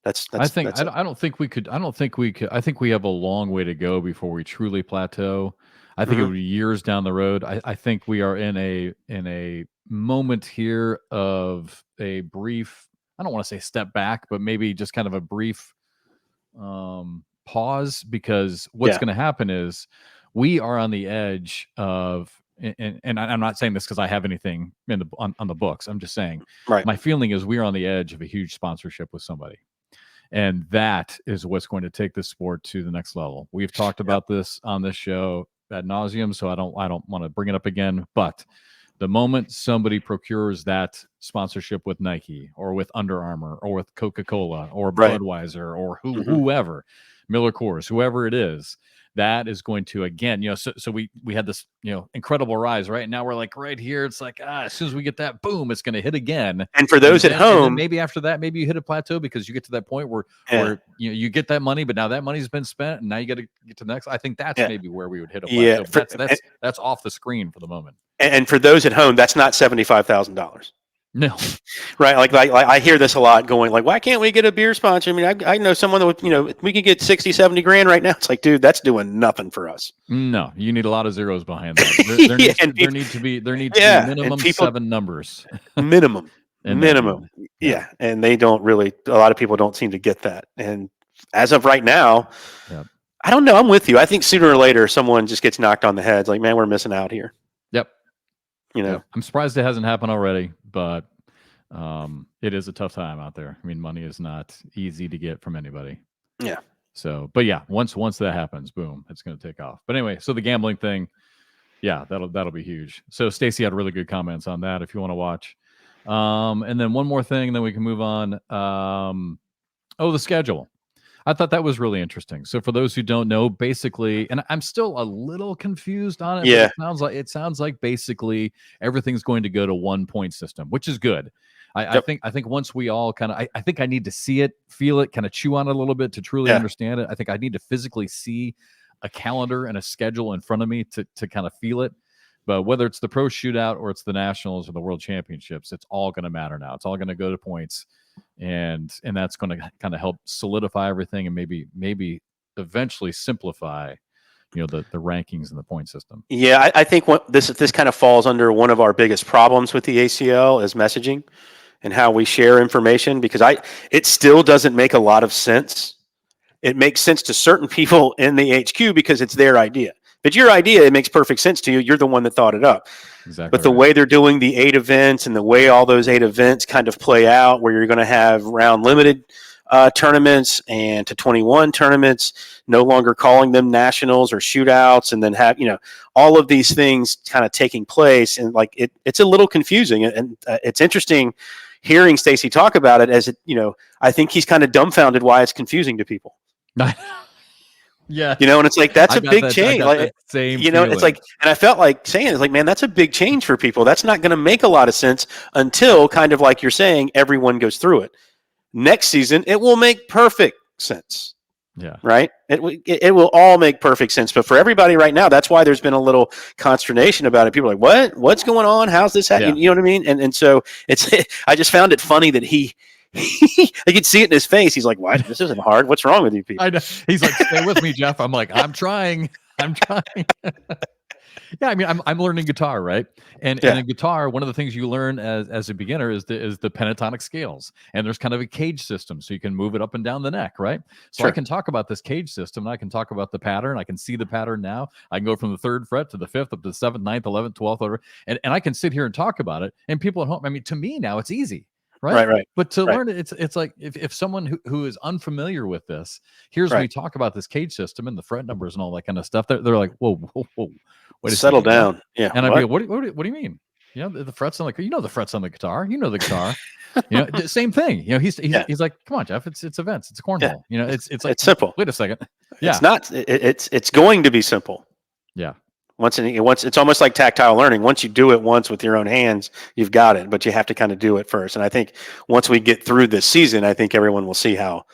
[SPEAKER 1] I don't think we could. I don't think we could. I think we have a long way to go before we truly plateau. I think it
[SPEAKER 2] Mhm.
[SPEAKER 1] would be years down the road. I think we are in a moment here of a brief. I don't want to say step back, but maybe just kind of a brief pause, because what's
[SPEAKER 2] Yeah.
[SPEAKER 1] going to happen is we are on the edge of. And I'm not saying this because I have anything on the books. I'm just saying
[SPEAKER 2] Right.
[SPEAKER 1] my feeling is we're on the edge of a huge sponsorship with somebody. And that is what's going to take this sport to the next level. We've talked
[SPEAKER 2] Yeah.
[SPEAKER 1] about this on this show ad nauseum, so I don't want to bring it up again. But the moment somebody procures that sponsorship with Nike or with Under Armour or with Coca-Cola or
[SPEAKER 2] Right.
[SPEAKER 1] Budweiser or
[SPEAKER 2] Mhm.
[SPEAKER 1] whoever, Miller Coors, whoever it is, that is going to, again, so we had this, incredible rise, right? Now we're like right here. It's like, as soon as we get that, boom, it's going to hit again.
[SPEAKER 2] And for those at
[SPEAKER 1] And then
[SPEAKER 2] home,
[SPEAKER 1] maybe after that, maybe you hit a plateau because you get to that point where
[SPEAKER 2] yeah,
[SPEAKER 1] you get that money, but now that money's been spent, and now you got to get to the next. I think that's
[SPEAKER 2] yeah,
[SPEAKER 1] maybe where we would hit a
[SPEAKER 2] yeah.
[SPEAKER 1] plateau. But that's off the screen for the moment.
[SPEAKER 2] And for those at home, that's not $75,000,
[SPEAKER 1] No,
[SPEAKER 2] right? Like I hear this a lot, going like, "Why can't we get a beer sponsor?" I mean, I know someone that would, we could get 60, 70 grand right now. It's like, dude, that's doing nothing for us.
[SPEAKER 1] no, you need a lot of zeros behind that.
[SPEAKER 2] Yeah, and
[SPEAKER 1] There
[SPEAKER 2] people,
[SPEAKER 1] need to be
[SPEAKER 2] yeah, and
[SPEAKER 1] minimum
[SPEAKER 2] people
[SPEAKER 1] 7 numbers
[SPEAKER 2] minimum,
[SPEAKER 1] in that game. Yeah,
[SPEAKER 2] yeah, and they don't really. A lot of people don't seem to get that. And as of right now,
[SPEAKER 1] yeah,
[SPEAKER 2] I don't know. I'm with you. I think sooner or later, someone just gets knocked on the head. It's like, man, we're missing out here.
[SPEAKER 1] yep,
[SPEAKER 2] You know.
[SPEAKER 1] yep. I'm surprised it hasn't happened already, but it is a tough time out there. I mean, money is not easy to get from anybody.
[SPEAKER 2] Yeah.
[SPEAKER 1] So, but yeah, once that happens, boom, it's going to take off. But anyway, so the gambling thing, yeah, that'll be huge. So Stacy had really good comments on that if you want to watch. And then one more thing, and then we can move on. The schedule. I thought that was really interesting. So for those who don't know, basically, and I'm still a little confused on it, but
[SPEAKER 2] Yeah.
[SPEAKER 1] it sounds like basically everything's going to go to 1 point system, which is good. I
[SPEAKER 2] Yep.
[SPEAKER 1] think once we all kind of, I think I need to see it, feel it, kind of chew on it a little bit to truly
[SPEAKER 2] Yeah.
[SPEAKER 1] understand it. I think I need to physically see a calendar and a schedule in front of me to kind of feel it. But whether it's the pro shootout or it's the nationals or the world championships, it's all going to matter now. It's all going to go to points, and that's going to kind of help solidify everything and maybe eventually simplify, the rankings and the point system.
[SPEAKER 2] Yeah, I think this kind of falls under one of our biggest problems with the ACL is messaging and how we share information, because it still doesn't make a lot of sense. It makes sense to certain people in the HQ because it's their idea. But your idea, it makes perfect sense to you. You're the one that thought it up.
[SPEAKER 1] Exactly.
[SPEAKER 2] But the
[SPEAKER 1] right.
[SPEAKER 2] way they're doing the 8 events and the way all those 8 events kind of play out, where you're going to have round limited tournaments and to 21 tournaments, no longer calling them nationals or shootouts, and then have all of these things kind of taking place, and like it's a little confusing, and it's interesting hearing Stacy talk about it, as I think he's kind of dumbfounded why it's confusing to people.
[SPEAKER 1] Yeah.
[SPEAKER 2] And it's like, that's
[SPEAKER 1] I
[SPEAKER 2] a
[SPEAKER 1] got
[SPEAKER 2] big
[SPEAKER 1] that. I
[SPEAKER 2] change.
[SPEAKER 1] got
[SPEAKER 2] Like,
[SPEAKER 1] that same
[SPEAKER 2] it's
[SPEAKER 1] feeling.
[SPEAKER 2] like, and I felt like saying, it's like, man, that's a big change for people. That's not going to make a lot of sense until, kind of like you're saying, everyone goes through it. Next season, it will make perfect sense.
[SPEAKER 1] Yeah.
[SPEAKER 2] Right. It will all make perfect sense. But for everybody right now, that's why there's been a little consternation about it. People are like, what's going on? How's this happening?
[SPEAKER 1] Yeah.
[SPEAKER 2] You know what I mean? And so I just found it funny that I could see it in his face. He's like, what? This isn't hard. What's wrong with you people?
[SPEAKER 1] I know. He's like, stay with me, Jeff. I'm like, I'm trying. Yeah, I mean, I'm learning guitar, right? And in guitar, one of the things you learn as a beginner is the pentatonic scales, and there's kind of a cage system, so you can move it up and down the neck, right? So I can talk about this cage system, and I can talk about the pattern. I can see the pattern now. I can go from the 3rd fret to the 5th, up to the 7th, 9th, 11th, 12th, whatever, and I can sit here and talk about it. And people at home, I mean, to me now, it's easy. Right. But to learn it, it's like if someone who is unfamiliar with this hears me talk about this cage system and the fret numbers and all that kind of stuff, they're like, whoa, wait a
[SPEAKER 2] Settle
[SPEAKER 1] second,
[SPEAKER 2] down.
[SPEAKER 1] what?
[SPEAKER 2] Yeah.
[SPEAKER 1] And I'd be like, what do you mean? The frets on the frets on the guitar. The guitar. Same thing. He's like, come on, Jeff. It's events. It's a cornhole. It's like,
[SPEAKER 2] it's simple.
[SPEAKER 1] Wait a second. Yeah.
[SPEAKER 2] It's not. It's going to be simple.
[SPEAKER 1] Yeah.
[SPEAKER 2] Once it's almost like tactile learning. Once you do it once with your own hands, you've got it. But you have to kind of do it first. And I think once we get through this season, I think everyone will see how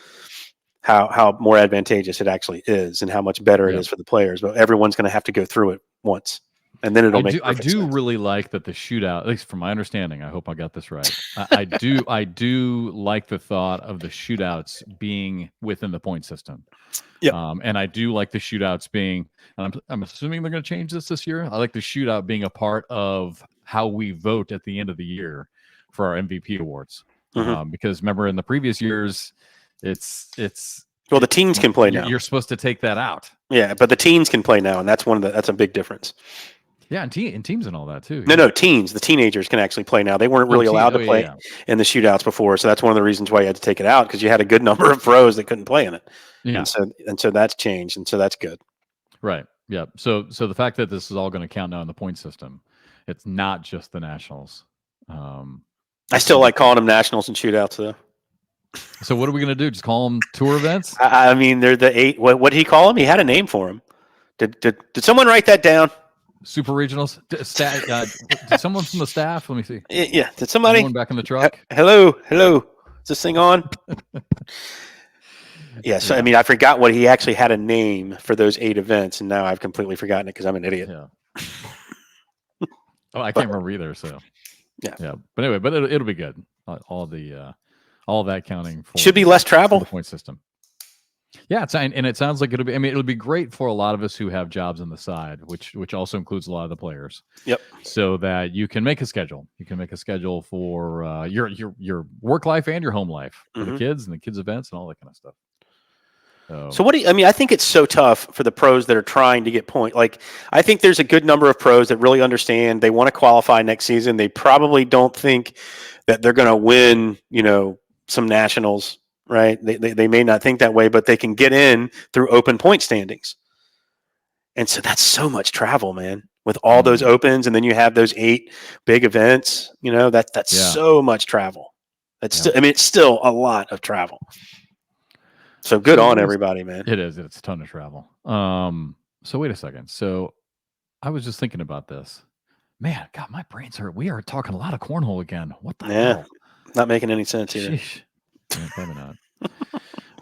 [SPEAKER 2] more advantageous it actually is, and how much better it is for the players. But everyone's going to have to go through it once, and then it'll make.
[SPEAKER 1] I do
[SPEAKER 2] sense.
[SPEAKER 1] Really like that the shootout, at least from my understanding. I hope I got this right. I do like the thought of the shootouts being within the point system.
[SPEAKER 2] Yeah.
[SPEAKER 1] And I do like the shootouts being, and I'm assuming they're going to change this year. I like the shootout being a part of how we vote at the end of the year for our MVP awards. Because remember in the previous years,
[SPEAKER 2] well, the teens can play now.
[SPEAKER 1] You're supposed to take that out.
[SPEAKER 2] Yeah, but the teens can play now, and that's a big difference.
[SPEAKER 1] Yeah, and teams and all that too.
[SPEAKER 2] No, teens. The teenagers can actually play now. They weren't really allowed to play in the shootouts before, so that's one of the reasons why you had to take it out, because you had a good number of pros that couldn't play in it. Yeah, and so that's changed, and so that's good.
[SPEAKER 1] Right. Yeah. So the fact that this is all going to count now in the point system, it's not just the nationals.
[SPEAKER 2] I still like calling them nationals and shootouts, though.
[SPEAKER 1] So what are we going to do? Just call them tour events?
[SPEAKER 2] I mean, they're the 8. What did he call them? He had a name for them. Did someone write that down?
[SPEAKER 1] Super regionals. Did someone from the staff? Let me see.
[SPEAKER 2] Yeah. Did somebody?
[SPEAKER 1] Someone back in the truck.
[SPEAKER 2] Hello. Is this thing on? Yeah. So I mean, I forgot what he actually had a name for those 8 events, and now I've completely forgotten it because I'm an idiot.
[SPEAKER 1] Yeah. I can't remember either. So. Yeah. But anyway, it'll be good. All that counting for
[SPEAKER 2] should be less travel.
[SPEAKER 1] The point system. Yeah, and it sounds like it'll be. I mean, it'll be great for a lot of us who have jobs on the side, which also includes a lot of the players.
[SPEAKER 2] Yep.
[SPEAKER 1] So that you can make a schedule. You can make a schedule for your work life and your home life for the kids and the kids' events and all that kind of stuff. So
[SPEAKER 2] what do you? I mean, I think it's so tough for the pros that are trying to get point. Like, I think there's a good number of pros that really understand. They want to qualify next season. They probably don't think that they're going to win. Some nationals. Right? They may not think that way, but they can get in through open point standings. And so that's so much travel, man, with all those opens. And then you have those 8 big events, that's so much travel. It's still a lot of travel. So good on everybody, man.
[SPEAKER 1] It is. It's a ton of travel. So wait a second. So I was just thinking about this, man, God, my brains hurt. We are talking a lot of cornhole again. What the hell?
[SPEAKER 2] Not making any sense either.
[SPEAKER 1] Yeah, probably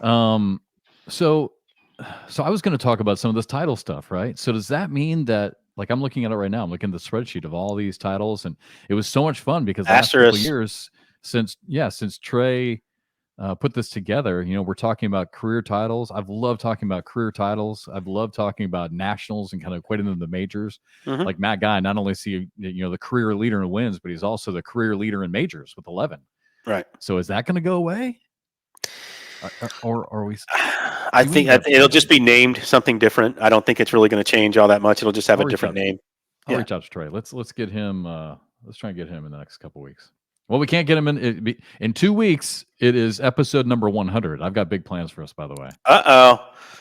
[SPEAKER 1] not. So I was going to talk about some of this title stuff, right? So does that mean that, like, I'm looking at it right now, I'm looking at the spreadsheet of all these titles, and it was so much fun because the last couple of years since Trey put this together, we're talking about career titles. I've loved talking about career titles. I've loved talking about nationals and kind of equating them to majors. Like Matt Guy, not only is he the career leader in wins, but he's also the career leader in majors with 11.
[SPEAKER 2] Right.
[SPEAKER 1] So is that going to go away? Or are we?
[SPEAKER 2] I think it'll just be named something different. I don't think it's really going to change all that much. It'll just have a different name.
[SPEAKER 1] I'll reach out to Trey. Let's get him. Let's try and get him in the next couple of weeks. Well, we can't get him in 2 weeks. It is episode number 100. I've got big plans for us, by the way.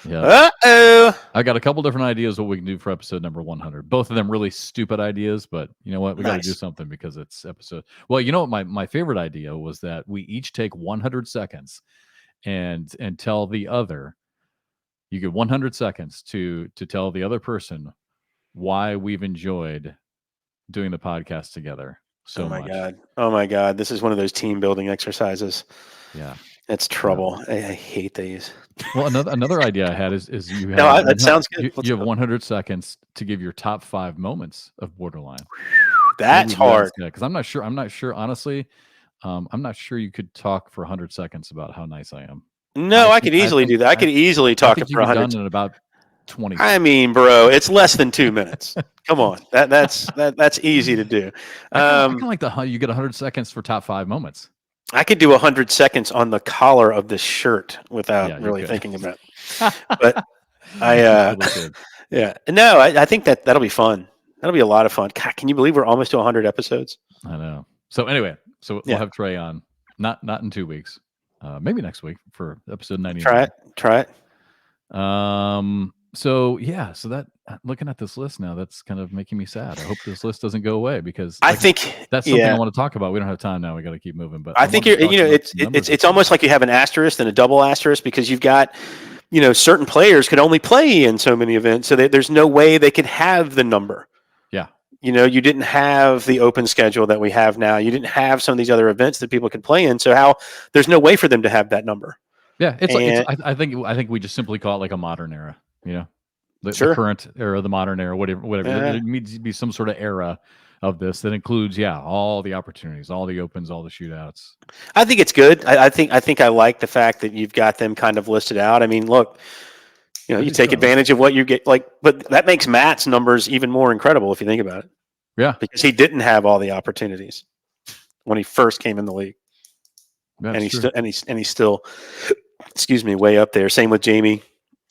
[SPEAKER 2] Yeah.
[SPEAKER 1] I got a couple different ideas what we can do for episode number 100. Both of them really stupid ideas, but you know what? We got to do something because it's episode. Well, you know what? My favorite idea was that we each take 100 seconds and tell the other You get 100 seconds to tell the other person why we've enjoyed doing the podcast together so much.
[SPEAKER 2] Oh my God. This is one of those team building exercises.
[SPEAKER 1] Yeah.
[SPEAKER 2] That's trouble. I hate these.
[SPEAKER 1] Well, another idea I had is you have
[SPEAKER 2] No, that sounds good.
[SPEAKER 1] You have 100 seconds to give your top 5 moments of Borderline.
[SPEAKER 2] That's hard
[SPEAKER 1] because I'm not sure. Honestly, I'm not sure you could talk for 100 seconds about how nice I am.
[SPEAKER 2] No, I could easily do that. I could easily talk for 100.
[SPEAKER 1] Done in about 20.
[SPEAKER 2] I mean, bro, it's less than 2 minutes. Come on, that's easy to do.
[SPEAKER 1] I kind of like you get 100 seconds for top 5 moments.
[SPEAKER 2] I could do 100 seconds on the collar of this shirt without really thinking about it. But yeah, no, I think that'll be fun. That'll be a lot of fun. God, can you believe we're almost to 100 episodes?
[SPEAKER 1] I know. So anyway, we'll have Trey on, not in 2 weeks, maybe next week for episode 99.
[SPEAKER 2] Try it.
[SPEAKER 1] So that looking at this list now, that's kind of making me sad. I hope this list doesn't go away because
[SPEAKER 2] I think
[SPEAKER 1] that's something I want to talk about. We don't have time now. We got to keep moving. But
[SPEAKER 2] I think it's almost like you have an asterisk and a double asterisk because you've got, certain players could only play in so many events, so there's no way they could have the number.
[SPEAKER 1] Yeah.
[SPEAKER 2] You didn't have the open schedule that we have now. You didn't have some of these other events that people could play in. So there's no way for them to have that number.
[SPEAKER 1] Yeah, I think we just simply call it like a modern era. The current era, the modern era, whatever.
[SPEAKER 2] Yeah.
[SPEAKER 1] There needs to be some sort of era of this that includes, all the opportunities, all the opens, all the shootouts.
[SPEAKER 2] I think it's good. I think I like the fact that you've got them kind of listed out. I mean, look, you take advantage of what you get, but that makes Matt's numbers even more incredible if you think about it.
[SPEAKER 1] Yeah,
[SPEAKER 2] because he didn't have all the opportunities when he first came in the league, and he's still, excuse me, way up there. Same with Jamie.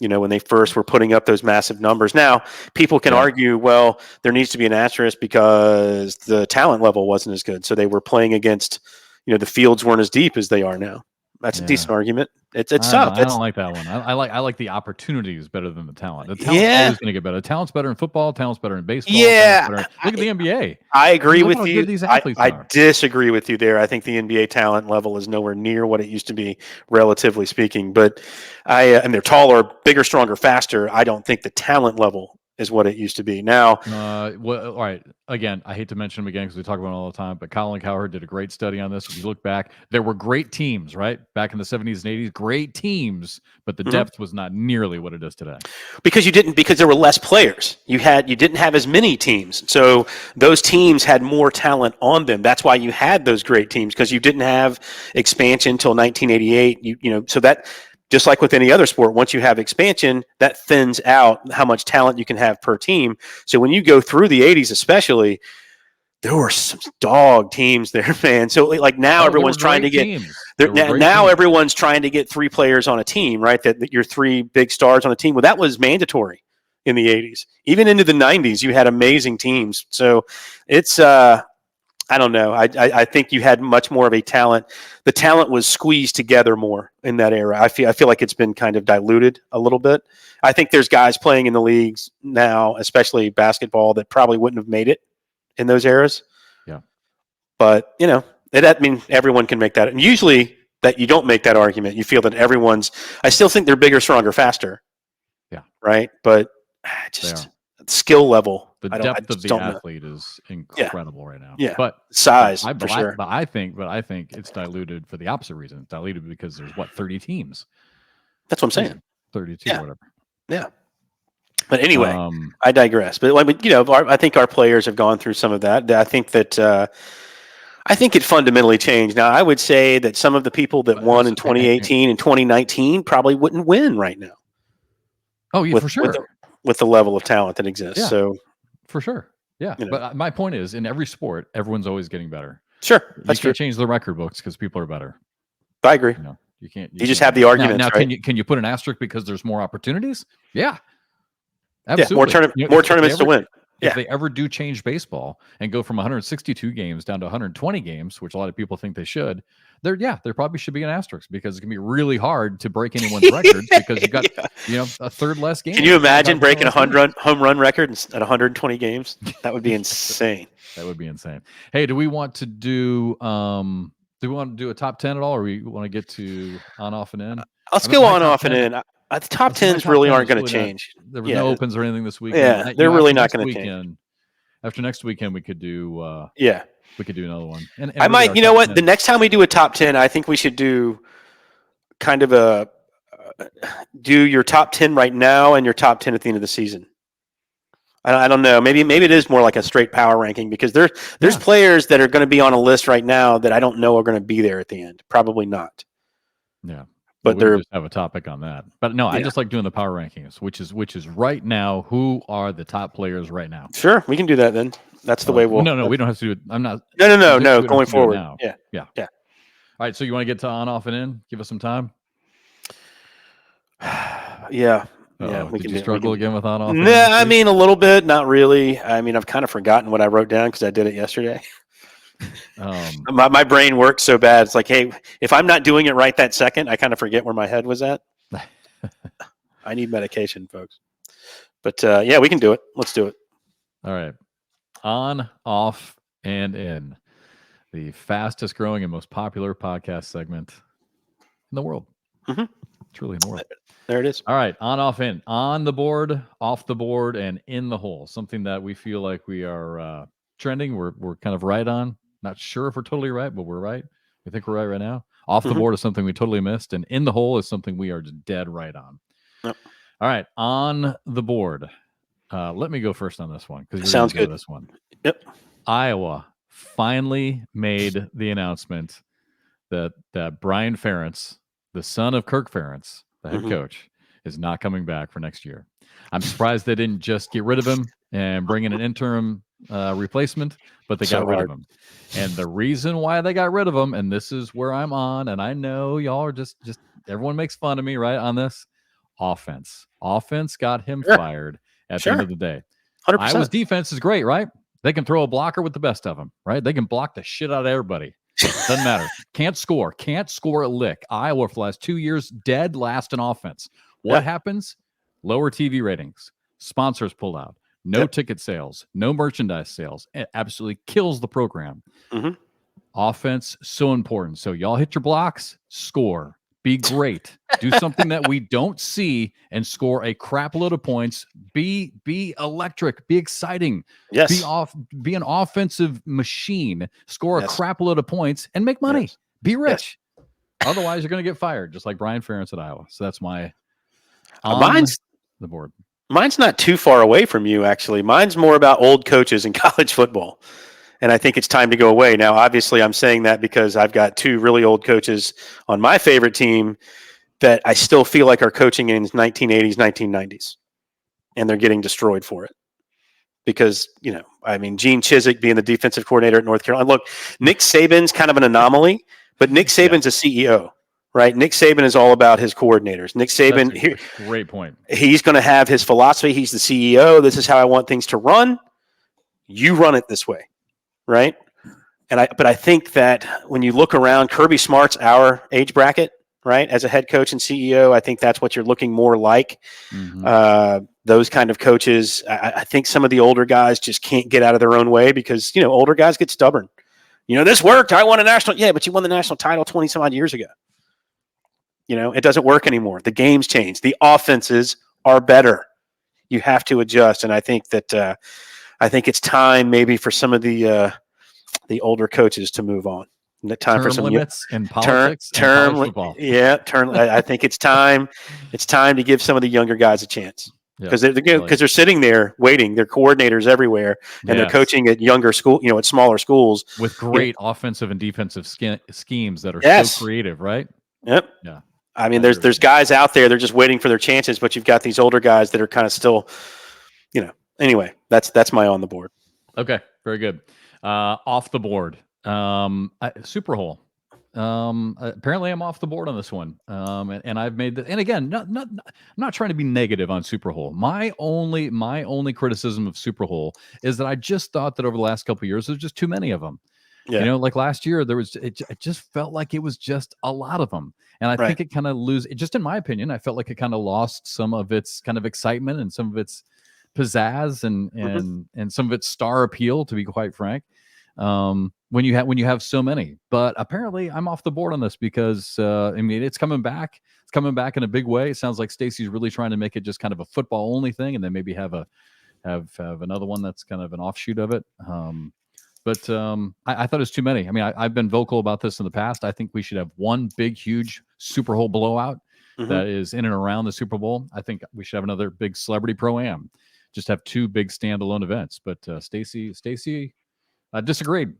[SPEAKER 2] When they first were putting up those massive numbers. Now, people can argue, well, there needs to be an asterisk because the talent level wasn't as good. So they were playing against, the fields weren't as deep as they are now. That's a decent argument. It's tough.
[SPEAKER 1] I don't like that one. I like the opportunities better than the talent. The talent's always going to get better. The talent's better in football. Talent's better in baseball.
[SPEAKER 2] Yeah.
[SPEAKER 1] Look at the NBA.
[SPEAKER 2] I agree with you.
[SPEAKER 1] These athletes
[SPEAKER 2] I disagree with you there. I think the NBA talent level is nowhere near what it used to be, relatively speaking. But and they're taller, bigger, stronger, faster. I don't think the talent level is what it used to be now.
[SPEAKER 1] All right. Again, I hate to mention him again because we talk about it all the time, but Colin Cowherd did a great study on this. If you look back, there were great teams, right? Back in the 70s and 80s, great teams, but the depth was not nearly what it is today.
[SPEAKER 2] Because there were less players. You didn't have as many teams. So those teams had more talent on them. That's why you had those great teams, because you didn't have expansion until 1988. So that, just like with any other sport, once you have expansion, that thins out how much talent you can have per team. So when you go through the 80s especially, there were some dog teams there, man. So now everyone's trying to get everyone's trying to get 3 players on a team, right? That you're 3 big stars on a team. Well, that was mandatory in the 80s. Even into the 90s, you had amazing teams. So it's I don't know. I think you had much more of a talent. The talent was squeezed together more in that era. I feel like it's been kind of diluted a little bit. I think there's guys playing in the leagues now, especially basketball, that probably wouldn't have made it in those eras.
[SPEAKER 1] Yeah.
[SPEAKER 2] But, everyone can make that. And usually that you don't make that argument. You feel that I still think they're bigger, stronger, faster.
[SPEAKER 1] Yeah.
[SPEAKER 2] But just skill level.
[SPEAKER 1] The depth of the athlete is incredible right now.
[SPEAKER 2] Yeah,
[SPEAKER 1] but
[SPEAKER 2] size for sure.
[SPEAKER 1] But I think it's diluted for the opposite reason. It's diluted because there's 30 teams.
[SPEAKER 2] That's what I'm saying.
[SPEAKER 1] 32 or whatever.
[SPEAKER 2] Yeah. But anyway, I digress. But I think our players have gone through some of that. I think that I think it fundamentally changed. Now, I would say that some of the people that won in 2018 and 2019 probably wouldn't win right now.
[SPEAKER 1] Oh, yeah, for sure.
[SPEAKER 2] With the level of talent that exists.
[SPEAKER 1] Yeah,
[SPEAKER 2] so
[SPEAKER 1] for sure. Yeah. But my point is, in every sport, everyone's always getting better.
[SPEAKER 2] Sure.
[SPEAKER 1] You can't change the record books because people are better.
[SPEAKER 2] I agree.
[SPEAKER 1] You can't.
[SPEAKER 2] You just have the arguments.
[SPEAKER 1] Now,
[SPEAKER 2] right?
[SPEAKER 1] can you put an asterisk because there's more opportunities? Yeah. Absolutely.
[SPEAKER 2] Yeah, more tournaments to win.
[SPEAKER 1] If they ever do change baseball and go from 162 games down to 120 games, which a lot of people think they should, there probably should be an asterisk because it can be really hard to break anyone's records because you've got a third less game.
[SPEAKER 2] Can you imagine breaking a home run record at 120 games? That would be insane.
[SPEAKER 1] That would be insane. Hey, do we want to do a top 10 at all, or we want to get to on, off, and in?
[SPEAKER 2] Let's go on, off, and in. The top
[SPEAKER 1] So my
[SPEAKER 2] tens
[SPEAKER 1] top
[SPEAKER 2] really
[SPEAKER 1] 10
[SPEAKER 2] aren't
[SPEAKER 1] is
[SPEAKER 2] going to
[SPEAKER 1] really not-
[SPEAKER 2] change.
[SPEAKER 1] There was
[SPEAKER 2] Yeah,
[SPEAKER 1] no opens or anything this weekend.
[SPEAKER 2] yeah, they're really not going to change.
[SPEAKER 1] After next weekend, we could do
[SPEAKER 2] Yeah,
[SPEAKER 1] we could do another one. And
[SPEAKER 2] I
[SPEAKER 1] really
[SPEAKER 2] might.
[SPEAKER 1] our
[SPEAKER 2] You know
[SPEAKER 1] top
[SPEAKER 2] what?
[SPEAKER 1] 10.
[SPEAKER 2] The next time we do a top 10, I think we should do kind of do your top 10 right now and your top 10 at the end of the season. I don't know. Maybe it is more like a straight power ranking because there's players that are going to be on a list right now that I don't know are going to be there at the end. Probably not.
[SPEAKER 1] Yeah.
[SPEAKER 2] But
[SPEAKER 1] we
[SPEAKER 2] they're
[SPEAKER 1] just have a topic on that. But no, I just like doing the power rankings, which is right now. Who are the top players right now?
[SPEAKER 2] Sure, we can do that then. That's the way we'll.
[SPEAKER 1] No, we don't have to do it. I'm not.
[SPEAKER 2] No.
[SPEAKER 1] We don't
[SPEAKER 2] Going
[SPEAKER 1] have to do it
[SPEAKER 2] forward.
[SPEAKER 1] now.
[SPEAKER 2] Yeah.
[SPEAKER 1] All right. So you want to get to on, off, and in? Give us some time.
[SPEAKER 2] Yeah.
[SPEAKER 1] Did you struggle again with on, off?
[SPEAKER 2] No, I mean a little bit, not really. I mean, I've kind of forgotten what I wrote down because I did it yesterday. My brain works so bad. It's like, hey, if I'm not doing it right that second, I kind of forget where my head was at. I need medication, folks. But yeah, we can do it. Let's do it.
[SPEAKER 1] All right. On, off, and in. The fastest growing and most popular podcast segment in the world.
[SPEAKER 2] Mm-hmm.
[SPEAKER 1] Truly in the world.
[SPEAKER 2] There it is.
[SPEAKER 1] All right. On, off, in. On the board, off the board, and in the hole. Something that we feel like we are trending. We're kind of right on. Not sure if we're totally right, but we're right. We think we're right now. Off the board is something we totally missed. And in the hole is something we are just dead right on.
[SPEAKER 2] Yep.
[SPEAKER 1] All right. On the board. Let me go first on this one because
[SPEAKER 2] sounds good.
[SPEAKER 1] This one.
[SPEAKER 2] Yep.
[SPEAKER 1] Iowa finally made the announcement that Brian Ferentz, the son of Kirk Ferentz, the head coach, is not coming back for next year. I'm surprised they didn't just get rid of him and bring in an interim replacement, but they got rid of him. And the reason why they got rid of him, and this is where I'm on, and I know y'all are just everyone makes fun of me, right, on this. Offense got him fired at the end of the day.
[SPEAKER 2] 100%.
[SPEAKER 1] Iowa's defense is great, right? They can throw a blocker with the best of them, right? They can block the shit out of everybody. Doesn't matter. Can't score a lick. Iowa for the last 2 years, dead last in offense. What happens? Lower TV ratings. Sponsors pull out. No ticket sales. No merchandise sales. It absolutely kills the program. Offense, so important. So y'all hit your blocks, score. Be great. Do something that we don't see and score a crap load of points. Be electric. Be exciting.
[SPEAKER 2] Yes.
[SPEAKER 1] Be an offensive machine. Score a crap load of points and make money.
[SPEAKER 2] Yes.
[SPEAKER 1] Be rich. Otherwise, you're going to get fired, just like Brian Ferentz at Iowa. So that's my mine's the board.
[SPEAKER 2] Mine's not too far away from you, actually. Mine's more about old coaches in college football. And I think it's time to go away. Now, obviously, I'm saying that because I've got two really old coaches on my favorite team that I still feel like are coaching in 1980s, 1990s. And they're getting destroyed for it. Because, Gene Chizik being the defensive coordinator at North Carolina. Look, Nick Saban's kind of an anomaly, but Nick Saban's a CEO, right? Nick Saban is all about his coordinators. Nick Saban,
[SPEAKER 1] great point.
[SPEAKER 2] He's going to have his philosophy. He's the CEO. This is how I want things to run. You run it this way. Right. But I think that when you look around, Kirby Smart's our age bracket, right? As a head coach and CEO, I think that's what you're looking more like. Those kind of coaches. I think some of the older guys just can't get out of their own way because, older guys get stubborn. This worked. I won a national. Yeah, but you won the national title 20 some odd years ago. It doesn't work anymore. The game's changed. The offenses are better. You have to adjust. And I think that, I think it's time maybe for some of the older coaches to move on. Time for some
[SPEAKER 1] limits in politics and college football.
[SPEAKER 2] Yeah, I think it's time. It's time to give some of the younger guys a chance because they're sitting there waiting. They're coordinators everywhere, and they're coaching at younger school, at smaller schools
[SPEAKER 1] with great offensive and defensive schemes that are so creative, right?
[SPEAKER 2] Yep. Yeah. I mean, there's guys out there. They're just waiting for their chances, but you've got these older guys that are kind of still, Anyway, that's my on the board.
[SPEAKER 1] Okay, very good. Off the board, Super Bowl. Apparently, I'm off the board on this one. And I've made and again, I'm not trying to be negative on Super Bowl. My only criticism of Super Bowl is that I just thought that over the last couple of years there's just too many of them. Yeah. Like last year, it just felt like it was just a lot of them. And I think it kind of just in my opinion, I felt like it kind of lost some of its kind of excitement and some of its pizzazz and some of its star appeal, to be quite frank. when you have so many. But apparently, I'm off the board on this because I mean, it's coming back. It's coming back in a big way. It sounds like Stacy's really trying to make it just kind of a football only thing, and then maybe have another one that's kind of an offshoot of it. But I thought it was too many. I mean, I've been vocal about this in the past. I think we should have one big, huge Super Bowl blowout that is in and around the Super Bowl. I think we should have another big celebrity pro-am. Just have two big standalone events. But Stacy disagreed.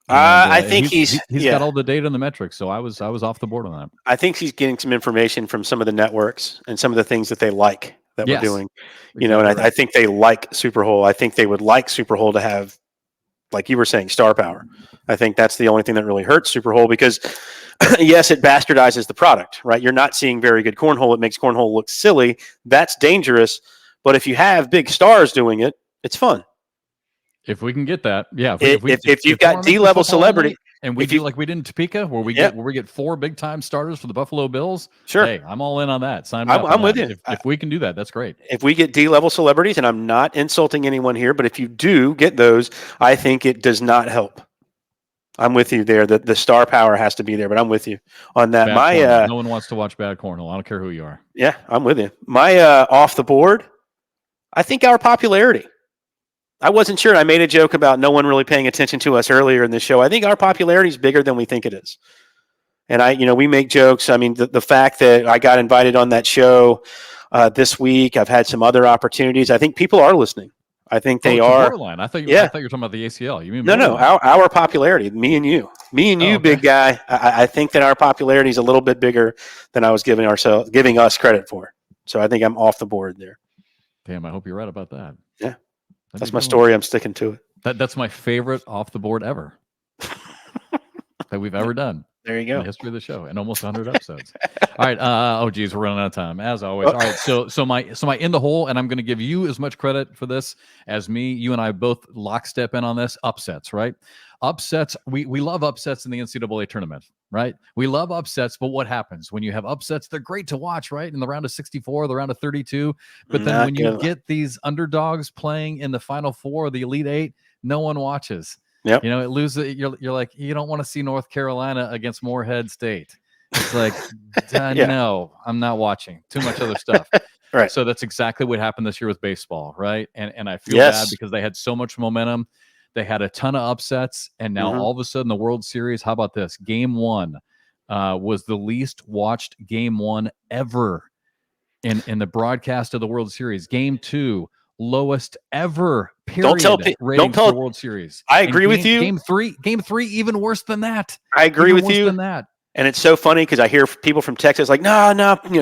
[SPEAKER 2] I think he's
[SPEAKER 1] got all the data and the metrics, so I was off the board on that.
[SPEAKER 2] I think he's getting some information from some of the networks and some of the things that they like that we're doing. You know, and I think they like Super Bowl. I think they would like Super Bowl to have, like you were saying, star power. I think that's the only thing that really hurts Super Bowl because, yes, it bastardizes the product, right? You're not seeing very good cornhole. It makes cornhole look silly. That's dangerous. But if you have big stars doing it, it's fun.
[SPEAKER 1] If we can get that, yeah.
[SPEAKER 2] If you've got D-level celebrity,
[SPEAKER 1] and we do like we did in Topeka, where we get 4 big time starters for the Buffalo Bills.
[SPEAKER 2] Sure,
[SPEAKER 1] hey, I'm all in on that. Sign me up.
[SPEAKER 2] I'm with you.
[SPEAKER 1] If we can do that, that's great.
[SPEAKER 2] If we get D-level celebrities, and I'm not insulting anyone here, but if you do get those, I think it does not help. I'm with you there. The star power has to be there, but I'm with you on that.
[SPEAKER 1] No one wants to watch bad cornhole. I don't care who you are.
[SPEAKER 2] Yeah, I'm with you. My off the board, I think our popularity. I wasn't sure. I made a joke about no one really paying attention to us earlier in the show. I think our popularity is bigger than we think it is. And we make jokes. I mean, the fact that I got invited on that show this week, I've had some other opportunities. I think people are listening. I think they are.
[SPEAKER 1] BoarderLine. I thought you were talking about the ACL. You mean
[SPEAKER 2] no? Our popularity, me and you, okay. Big guy. I think that our popularity is a little bit bigger than I was giving us credit for. So I think I'm off the board there.
[SPEAKER 1] Damn, I hope you're right about that.
[SPEAKER 2] Yeah. That's my story. I'm sticking to it.
[SPEAKER 1] That's my favorite off the board ever that we've ever done.
[SPEAKER 2] There you go.
[SPEAKER 1] In the history of the show and almost 100 episodes. All right. Oh geez, we're running out of time as always. All right. So my in the hole, and I'm going to give you as much credit for this as me. You and I both lockstep in on this. Upsets, right? Upsets. We love upsets in the NCAA tournament, right? We love upsets, but what happens when you have upsets? They're great to watch, right? In the round of 64, the round of 32. But then when you get these underdogs playing in the Final Four or the Elite Eight, no one watches.
[SPEAKER 2] Yep.
[SPEAKER 1] You know, it loses. You're like, you don't want to see North Carolina against Morehead State. It's like, no, I'm not watching. Too much other stuff.
[SPEAKER 2] Right.
[SPEAKER 1] So that's exactly what happened this year with baseball, right? And I feel bad because they had so much momentum. They had a ton of upsets, and now all of a sudden the World Series. How about this? Game 1 was the least watched Game 1 ever in the broadcast of the World Series. Game 2. Lowest ever period rating for the World Series.
[SPEAKER 2] I agree with you.
[SPEAKER 1] Game three, even worse than that.
[SPEAKER 2] I agree with you.
[SPEAKER 1] Than that.
[SPEAKER 2] And it's so funny because I hear people from Texas like, no,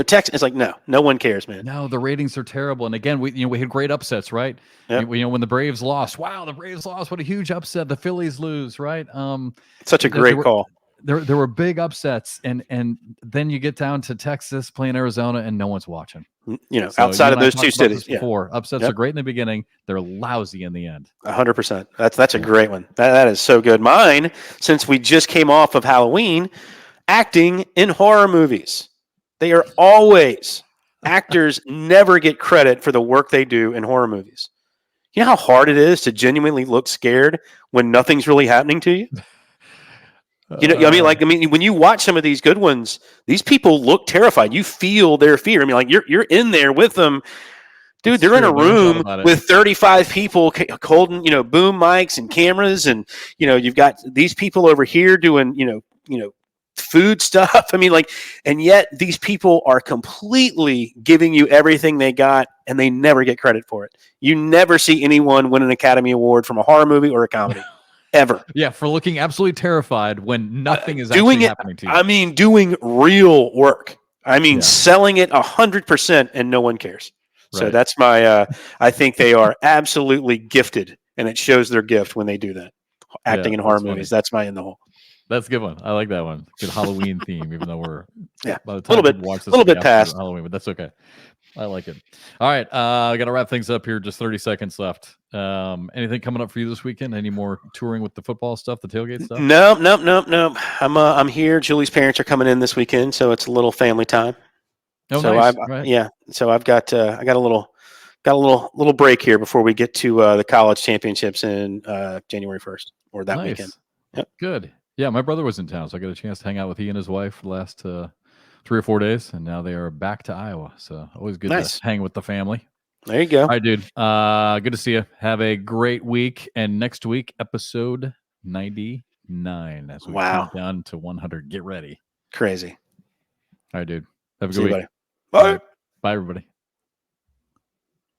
[SPEAKER 2] Texas. It's like, no one cares, man.
[SPEAKER 1] No, the ratings are terrible. And again, we had great upsets, right?
[SPEAKER 2] Yep.
[SPEAKER 1] When the Braves lost, wow, the Braves lost. What a huge upset. The Phillies lose, right?
[SPEAKER 2] Such a great call.
[SPEAKER 1] There were big upsets, and then you get down to Texas playing Arizona, and no one's watching.
[SPEAKER 2] So outside of those two cities,
[SPEAKER 1] upsets are great in the beginning. They're lousy in the end.
[SPEAKER 2] 100%. That's a great one. That is so good. Mine, since we just came off of Halloween, acting in horror movies. They are always actors never get credit for the work they do in horror movies. You know how hard it is to genuinely look scared when nothing's really happening to you? When you watch some of these good ones, these people look terrified. You feel their fear. I mean, like you're in there with them, dude. They're in a room with 35 people holding, boom mics and cameras, and you've got these people over here doing, food stuff. I mean, and yet these people are completely giving you everything they got, and they never get credit for it. You never see anyone win an Academy Award from a horror movie or a comedy. Ever.
[SPEAKER 1] Yeah, for looking absolutely terrified when nothing is actually happening to you.
[SPEAKER 2] I mean, doing real work. I mean, selling it 100%, and no one cares. Right. So that's my. I think they are absolutely gifted, and it shows their gift when they do that. Acting in horror movies. That's my in the hole.
[SPEAKER 1] That's a good one. I like that one. Good Halloween theme, even though we're
[SPEAKER 2] by the time a little bit past
[SPEAKER 1] Halloween, but that's okay. I like it. All right, I got to wrap things up here. Just 30 seconds left. Anything coming up for you this weekend? Any more touring with the football stuff, the tailgate stuff?
[SPEAKER 2] No. I'm here. Julie's parents are coming in this weekend, so it's a little family time.
[SPEAKER 1] Oh,
[SPEAKER 2] so
[SPEAKER 1] nice.
[SPEAKER 2] So I've got I got a little break here before we get to the college championships in January 1st or that weekend. Yep.
[SPEAKER 1] Good. Yeah, my brother was in town, so I got a chance to hang out with he and his wife for the last 3 or 4 days, and now they are back to Iowa. So always good
[SPEAKER 2] Nice.
[SPEAKER 1] to hang with the family.
[SPEAKER 2] There you go.
[SPEAKER 1] All right, dude. Good to see you. Have a great week. And next week, episode 99 as we
[SPEAKER 2] Wow.
[SPEAKER 1] count down to 100. Get ready.
[SPEAKER 2] Crazy.
[SPEAKER 1] All right, dude. Have a
[SPEAKER 2] See
[SPEAKER 1] good
[SPEAKER 2] you,
[SPEAKER 1] week.
[SPEAKER 2] buddy. Bye.
[SPEAKER 1] All right. Bye, everybody.